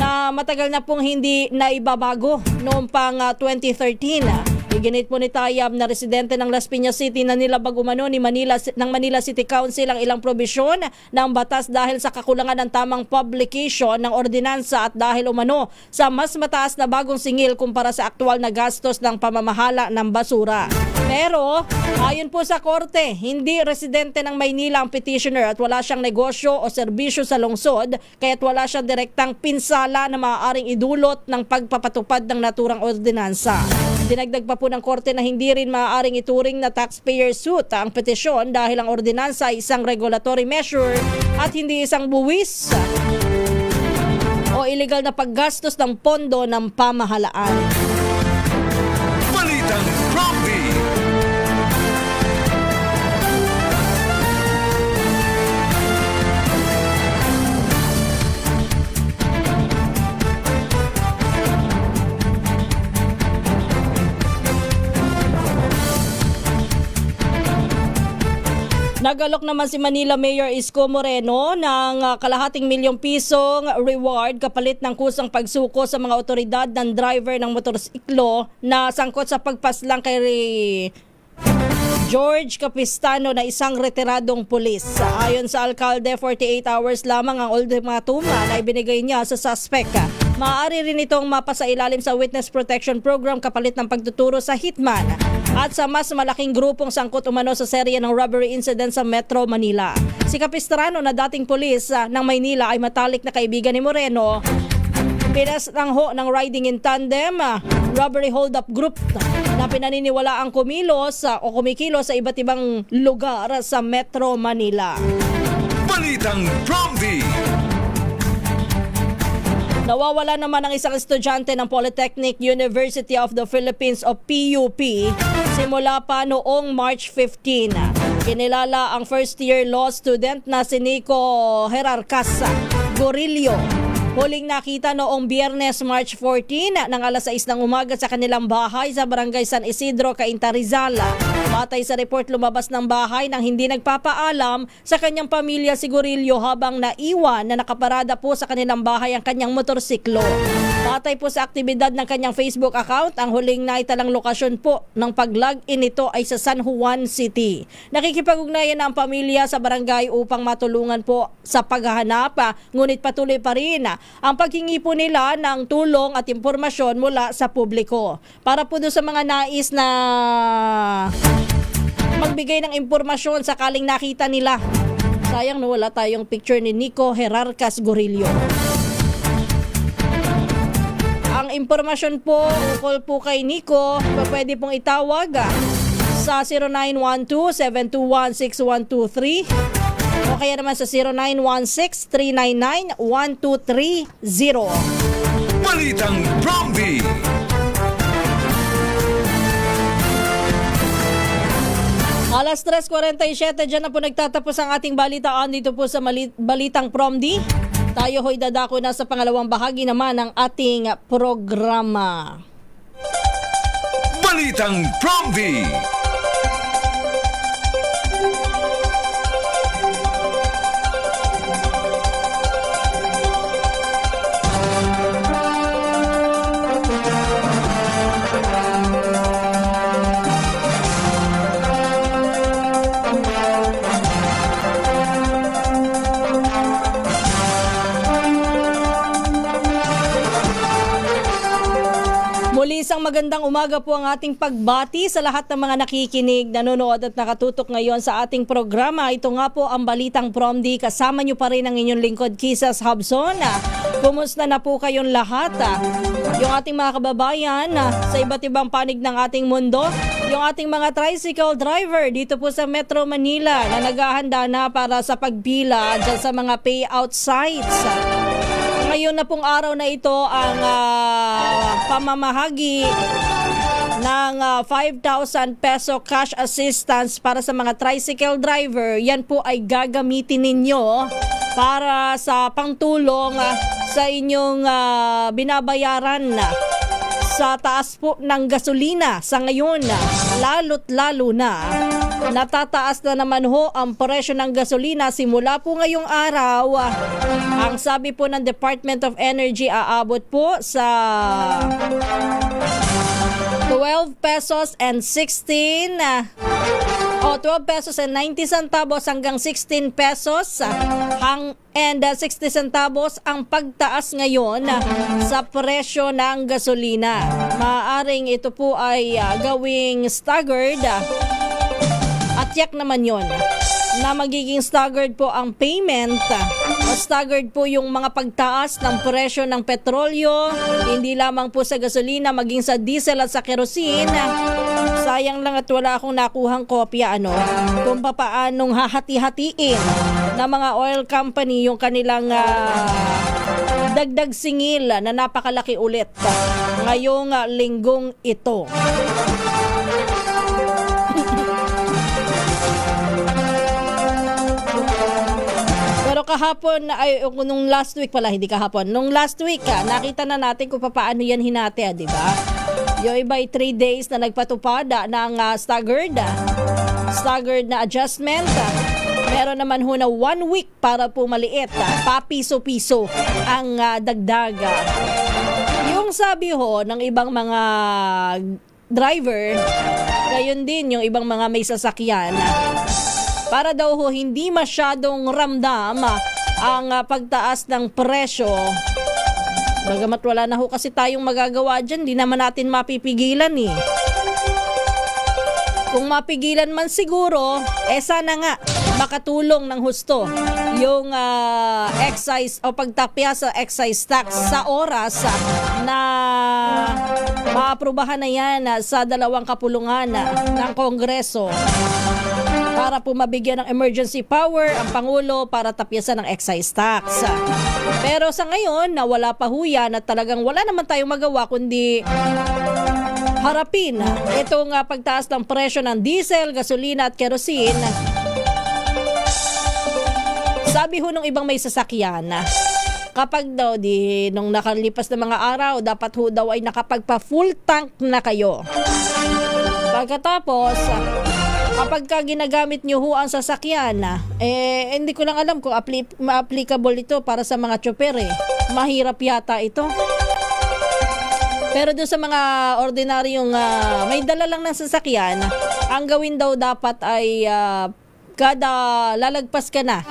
O: na matagal na pong hindi naibabago noong pang 2013. Iginit po ni Tayab na residente ng Las Piñas City na nilabag umano ng Manila City Council ang ilang probisyon ng batas dahil sa kakulangan ng tamang publication ng ordinansa at dahil umano sa mas mataas na bagong singil kumpara sa aktual na gastos ng pamamahala ng basura. Pero ayon po sa korte, hindi residente ng Maynila ang petitioner at wala siyang negosyo o serbisyo sa lungsod kaya't wala siyang direktang pinsala na maaaring idulot ng pagpapatupad ng naturang ordinansa. Dinagdag pa po ng korte na hindi rin maaaring ituring na taxpayer suit ang petisyon dahil ang ordinansa ay isang regulatory measure at hindi isang buwis o illegal na paggastos ng pondo ng pamahalaan.
P: Balitang Prompty.
O: Nagalok naman si Manila Mayor Isko Moreno ng kalahating milyong pisong reward kapalit ng kusang pagsuko sa mga otoridad ng driver ng motorsiklo na sangkot sa pagpaslang kay George Capistano na isang retiradong pulis. Ayon sa alkalde, 48 hours lamang ang ultimatum na ibinigay niya sa suspect. Maaari rin itong mapasailalim sa Witness Protection Program kapalit ng pagtuturo sa hitman at sa mas malaking grupong sangkot umano sa serye ng robbery incident sa Metro Manila. Si Capistrano na dating pulis ng Maynila ay matalik na kaibigan ni Moreno. Pinasangho ng riding in tandem robbery hold-up group na pinaniniwala ang kumilos sa iba't ibang lugar sa Metro Manila.
P: Balitang Prompty.
O: Nawawala naman ang isang estudyante ng Polytechnic University of the Philippines o PUP simula pa noong March 15. Kinilala ang first-year law student na si Nico Herarcas Gorillo. Huling nakita noong Biyernes, March 14 ng alas 6 ng umaga sa kanilang bahay sa Barangay San Isidro, Cainta, Rizal. Batay sa report, lumabas ng bahay nang hindi nagpapaalam sa kanyang pamilya si Gorillo habang naiwan na nakaparada po sa kanilang bahay ang kanyang motorsiklo. Batay po sa aktibidad ng kanyang Facebook account, ang huling naitalang lokasyon po ng pag-log-in nito ay sa San Juan City. Nakikipag-ugnayan na ang pamilya sa barangay upang matulungan po sa paghahanap, ngunit patuloy pa rin ang paghingi po nila ng tulong at impormasyon mula sa publiko. Para po doon sa mga nais na magbigay ng impormasyon sakaling nakita nila. Sayang no, wala tayong picture ni Nico Herarcas Gorillo. Ang impormasyon po ukol po kay Nico, pwede pong itawag sa 0912-721-6123 o kaya naman sa 0916-399-1230.
P: Balitang Prompty.
O: Alas 3:47, dyan na po nagtatapos ang ating balitaan dito po sa Balitang Prompty. Tayo ho'y dadako na sa pangalawang bahagi naman ng ating programa.
P: Balitang Prompty.
O: Muli isang magandang umaga po ang ating pagbati sa lahat ng mga nakikinig, nanonood at nakatutok ngayon sa ating programa. Ito nga po ang Balitang Prompty. Kasama nyo pa rin ang inyong lingkod, Kisas Hobson. Kumusta na po kayong lahat? Yung ating mga kababayan sa iba't ibang panig ng ating mundo, yung ating mga tricycle driver dito po sa Metro Manila na naghahanda na para sa pagpila dyan sa mga payout sites. Ngayon na pong araw na ito ang pamamahagi ng 5,000 peso cash assistance para sa mga tricycle driver. Yan po ay gagamitin ninyo para sa pangtulong sa inyong binabayaran sa taas po ng gasolina. Sa ngayon, lalo't lalo na natataas na naman ho ang presyo ng gasolina simula po ngayong araw. Ang sabi po ng Department of Energy, aabot po sa 12 pesos and 16 12 pesos and 90 centavos hanggang 16 pesos and 60 centavos ang pagtaas ngayon sa presyo ng gasolina. Maaaring ito po ay gawing staggered at yak naman yon na magiging staggered po ang payment o staggered po yung mga pagtaas ng presyo ng petrolyo, hindi lamang po sa gasolina, maging sa diesel at sa kerosene. Sayang lang at wala akong nakuhang kopya kung papaanong hahati-hatiin ng mga oil company yung kanilang dagdag singil na napakalaki ulit ngayong linggong ito. Pero kahapon, nung last week pala, hindi kahapon, nung last week, nakita na natin kung paano yan hinati, di ba? Yung iba ay 3 days na nagpatupad ng staggered na adjustment. Meron naman ho na 1 week para po maliit, papiso-piso ang dagdag. Yung sabi ho ng ibang mga driver, gayon din yung ibang mga may sasakyan, para daw ho hindi masyadong ramdam ang pagtaas ng presyo. Bagamat wala na ho kasi tayong magagawa dyan, di naman natin mapipigilan eh. Kung mapigilan man siguro, sana nga makatulong ng husto yung excise o pagtapya sa excise tax sa oras na maaprubahan na yan sa 2 kapulungan ng Kongreso, para po mabigyan ng emergency power ang Pangulo para tapyasan ng excise tax. Pero sa ngayon, na wala pa ho yan at talagang wala naman tayong magawa kundi harapin itong pagtaas ng presyo ng diesel, gasolina at kerosene. Sabi ho ng ibang may sasakyan, kapag daw nung nakalipas na mga araw, dapat ho daw ay nakapagpa full tank na kayo. Pagkatapos, kapag ginagamit nyo ho ang sasakyan, hindi ko lang alam kung applicable ito para sa mga tsoper Mahirap yata ito. Pero doon sa mga ordinaryong may dala lang ng sasakyan, ang gawin daw dapat ay kada lalagpas ka na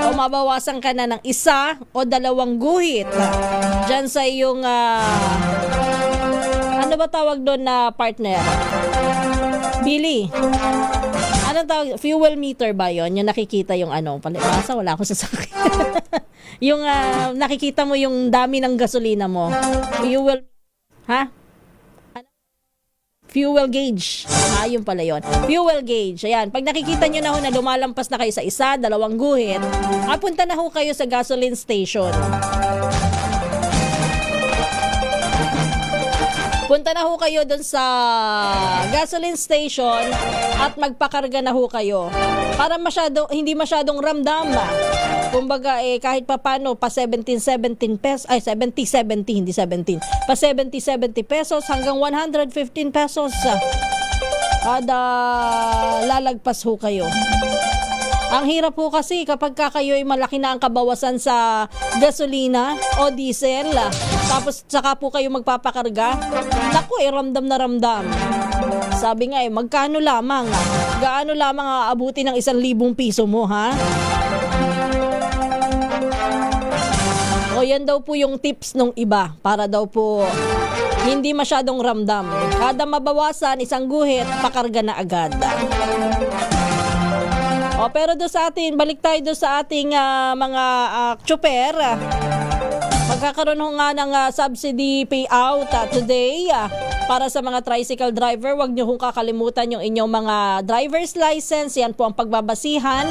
O: o mabawasan ka na ng 1 o 2 guhit dyan sa iyong ano ba tawag doon na partner? Billy, anong tawag? Fuel meter ba yon? Yung nakikita yung palibasa, wala akong sasakyan. Yung nakikita mo yung dami ng gasolina mo. Fuel gauge. Yun pala yun. Fuel gauge. Ayan. Pag nakikita nyo na ho na lumalampas na kayo sa 1, 2 guhit, punta na ho kayo sa gasoline station. Punta na ho kayo dun sa gasoline station at magpakarga na ho kayo. Para hindi masyadong ramdam. Kumbaga kahit papano pa 17 pesos, ay 70 hindi 17. Pa 70 pesos hanggang 115 pesos. Kada lalagpas ho kayo. Ang hirap po kasi kapag kayo ay malaki na ang kabawasan sa gasolina o diesel, tapos saka po kayo magpapakarga, naku ramdam na ramdam. Sabi nga magkano lamang? Gaano lamang aabuti ng 1,000 piso mo, ha? O yan daw po yung tips nung iba para daw po hindi masyadong ramdam. Kada mabawasan 1 guhit, pakarga na agad. Pero doon sa atin, balik tayo doon sa ating mga tsoper. Magkakaroon ho nga ng subsidy payout today para sa mga tricycle driver. Huwag nyo hong kakalimutan yung inyong mga driver's license. Yan po ang pagbabasihan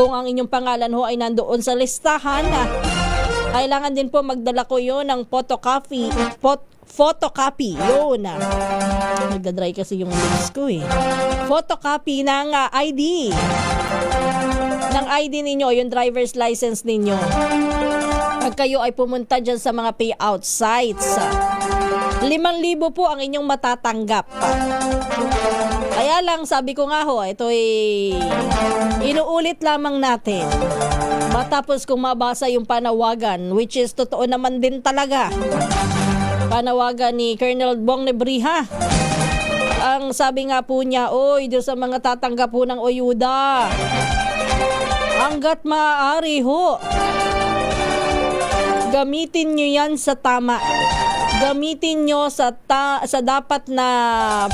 O: kung ang inyong pangalan ho ay nandoon sa listahan. Kailangan din po magdala ko yun ng photocopy. Yun. Nagdadry kasi yung lips ko eh. Photocopy ng ID. Ng ID ninyo, yung driver's license ninyo. Pag kayo ay pumunta dyan sa mga payout sites, 5,000 po ang inyong matatanggap. Kaya lang, sabi ko nga ho, ito ay inuulit lamang natin. Matapos kung mabasa yung panawagan, which is totoo naman din talaga. Panawagan ni Colonel Bong Nebriha. Ang sabi nga po niya, oy, doon sa mga tatanggap po ng oyuda, hanggat maaari ho, gamitin nyo yan sa tama. Gamitin nyo sa dapat na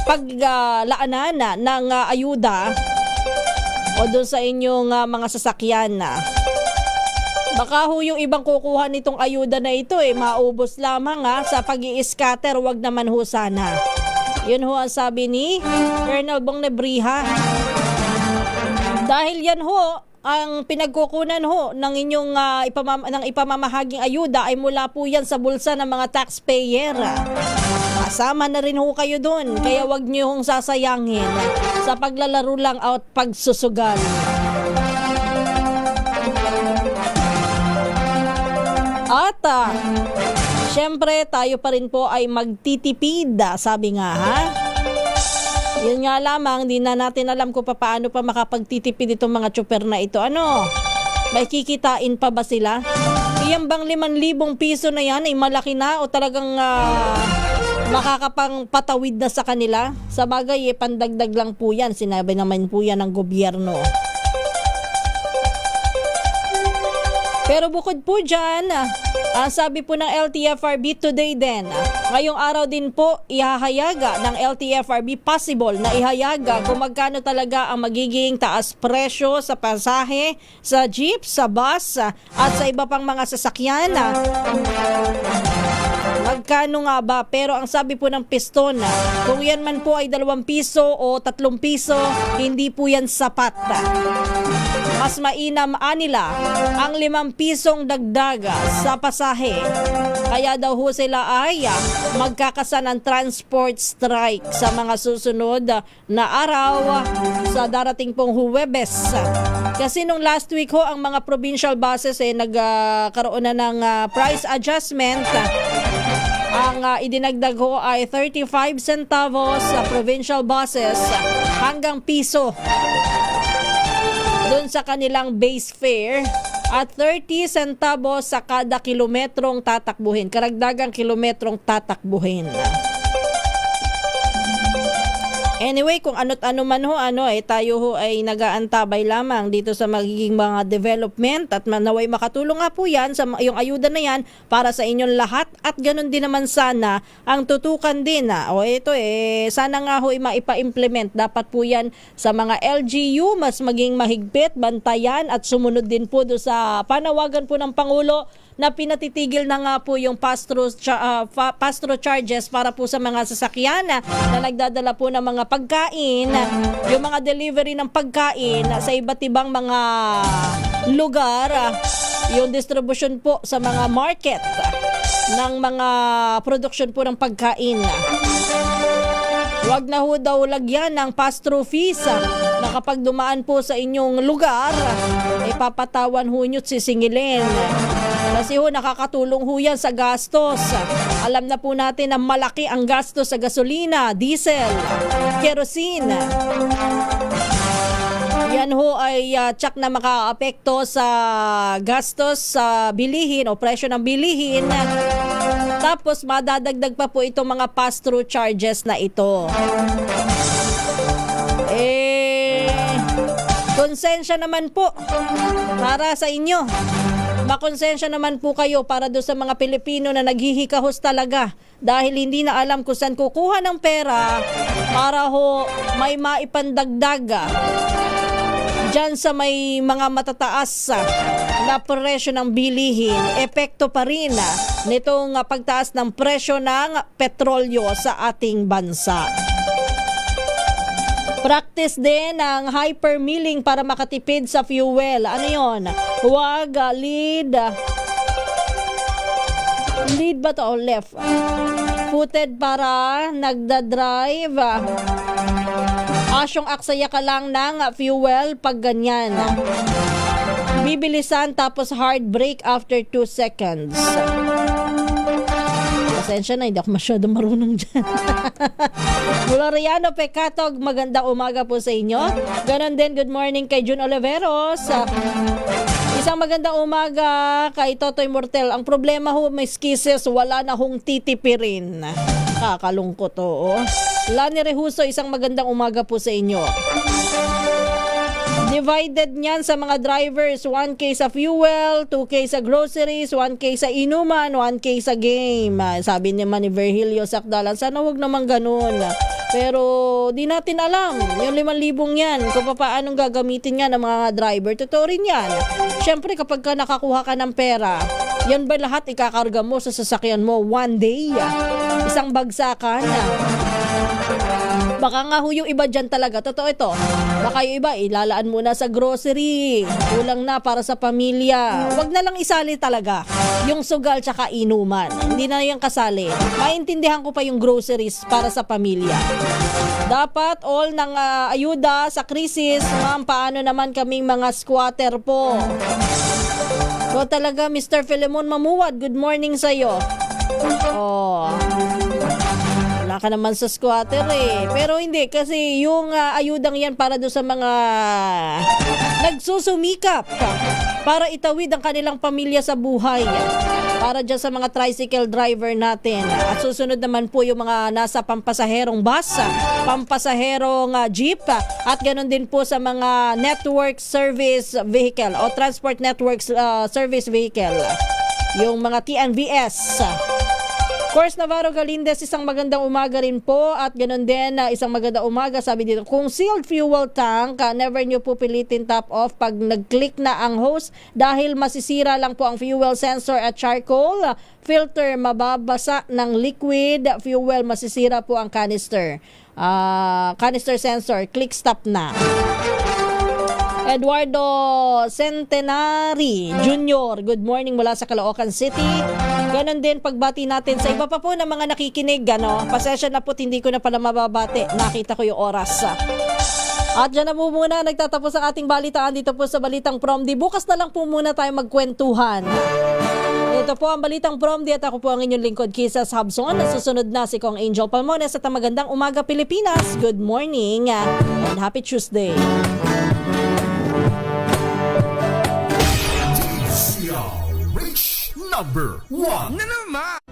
O: paglaanan ng ayuda o doon sa inyong mga sasakyan na. Baka ho yung ibang kukuha nitong ayuda na ito maubos lamang sa pag-i-scatter, wag naman ho sana. Yun ho ang sabi ni Colonel Bong Nebriha. Dahil yan ho, ang pinagkukunan ho ng inyong ng ipamamahaging ayuda ay mula po yan sa bulsa ng mga taxpayer. Kasama na rin ho kayo doon, kaya wag nyo hong sasayangin sa paglalaro lang at pagsusugal. At syempre tayo pa rin po ay magtitipid, sabi nga ha. Yun nga lamang, di na natin alam kung paano pa makapagtitipid itong mga tsuper na ito. Ano? May kikitain pa ba sila? Iyan bang 5,000 piso na yan ay malaki na o talagang makakapang patawid na sa kanila? Sa bagay, pandagdag lang po yan. Sinabi naman po yan ng gobyerno. Pero bukod po dyan, sabi po ng LTFRB today din, ngayong araw din po ihahayaga ng LTFRB possible na ihayaga kung magkano talaga ang magiging taas presyo sa pasahe, sa jeep, sa bus at sa iba pang mga sasakyan. Magkano nga ba? Pero ang sabi po ng piston, kung yan man po ay 2 piso o 3 piso, hindi po yan sapat. Mas mainam nila ang 5 pisong dagdag sa pasahe. Kaya daw ho sila ay magkakasa ng transport strike sa mga susunod na araw sa darating pong Huwebes. Kasi nung last week ho, ang mga provincial buses nagkaroon na ng price adjustment. Ang idinagdag ho ay 35 centavos sa provincial buses hanggang piso doon sa kanilang base fare at 30 centavos sa kada kilometrong tatakbuhin, karagdagang kilometrong tatakbuhin. Anyway, kung ano't ano man ho, tayo ho ay nag-aantabay lamang dito sa magiging mga development at naway makatulong nga po yan sa yung ayuda na yan para sa inyong lahat at ganun din naman sana ang tutukan din sana nga ho maipa-implement. Dapat po yan sa mga LGU mas maging mahigpit, bantayan at sumunod din po do sa panawagan po ng Pangulo na pinatitigil na nga po yung pass-through charges para po sa mga sasakyan na nagdadala po ng mga pagkain, yung mga delivery ng pagkain sa iba't ibang mga lugar, yung distribution po sa mga market ng mga production po ng pagkain. Huwag na ho daw lagyan ng pass-through fees na kapag dumaan po sa inyong lugar, papatawan ho nyo't sisingilin. Kasi ho, nakakatulong ho yan sa gastos. Alam na po natin na malaki ang gastos sa gasolina, diesel, kerosene. Yan ho ay tsak na makaapekto sa gastos sa bilihin o presyo ng bilihin. Tapos madadagdag pa po itong mga pass-through charges na ito. Konsensya naman po para sa inyo. Makonsensya naman po kayo para doon sa mga Pilipino na naghihikahos talaga dahil hindi na alam kung saan kukuha ng pera para ho may maipandagdag dyan sa may mga matataas na presyo ng bilihin. Epekto pa rin nitong pagtaas ng presyo ng petrolyo sa ating bansa. Practice din ang hypermilling para makatipid sa fuel. Ano yun? Huwag lead ba to o left? footed para nagdadrive. Asyong aksaya ka lang ng fuel pag ganyan. Bibilisan tapos hard brake after 2 seconds. Pasensya na, hindi ako masyadong marunong dyan. Gloriano Pecatog, magandang umaga po sa inyo. Ganon din, good morning kay June Oliveros. Isang magandang umaga kay Totoy Mortel. Ang problema ho, may skises, wala na hong titipirin. Kakalungkot, oo. Lani Rehuso, isang magandang umaga po sa inyo. Divided niyan sa mga drivers, 1K sa fuel, 2K sa groceries, 1K sa inuman, 1K sa game. Sabi ni Virgilio Sakdalan, sana wag naman ganun. Pero di natin alam, yung 5,000 yan, kung paanong gagamitin nga ng mga driver, totoo rin yan. Siyempre kapag ka nakakuha ka ng pera, yan ba lahat ikakarga mo sa sasakyan mo one day? Isang bagsakan. Baka nga ho yung iba dyan talaga, totoo ito. Baka yung iba, ilalaan muna sa grocery. Kulang na para sa pamilya. Wag na lang isali talaga yung sugal tsaka inuman. Hindi na yung kasali. Maintindihan ko pa yung groceries para sa pamilya. Dapat all ng ayuda sa krisis. Ma'am, paano naman kaming mga squatter po? So talaga, Mr. Filemon Mamuwad, good morning sa'yo. Oh, wala ka naman sa squatter eh. Pero hindi, kasi yung ayudang yan para doon sa mga nagsusumikap para itawid ang kanilang pamilya sa buhay. Para dyan sa mga tricycle driver natin. At susunod naman po yung mga nasa pampasaherong bus, pampasaherong jeep, at ganoon din po sa mga network service vehicle o transport network service vehicle. Yung mga TNVS. Course Navarro Galindez, isang magandang umaga rin po at ganoon din isang magandang umaga, sabi dito, kung sealed fuel tank, never nyo po pilitin top off pag nag-click na ang hose dahil masisira lang po ang fuel sensor at charcoal filter, mababasa ng liquid fuel, masisira po ang canister sensor, click stop na. Eduardo Centenary Jr., good morning mula sa Caloocan City. Ganon din pagbati natin sa iba pa po na mga nakikinig. Pasensya na po, hindi ko na pala mababati. Nakita ko yung oras. At dyan na po muna nagtatapos ang ating balitaan dito po sa Balitang Promdi. Bukas na lang po muna tayo magkwentuhan. Ito po ang Balitang Promdi at ako po ang inyong lingkod, Kisas Habson. Susunod na si Kong Angel Palmones at ang magandang umaga Pilipinas. Good morning and happy Tuesday.
A: Number 1
P: na naman!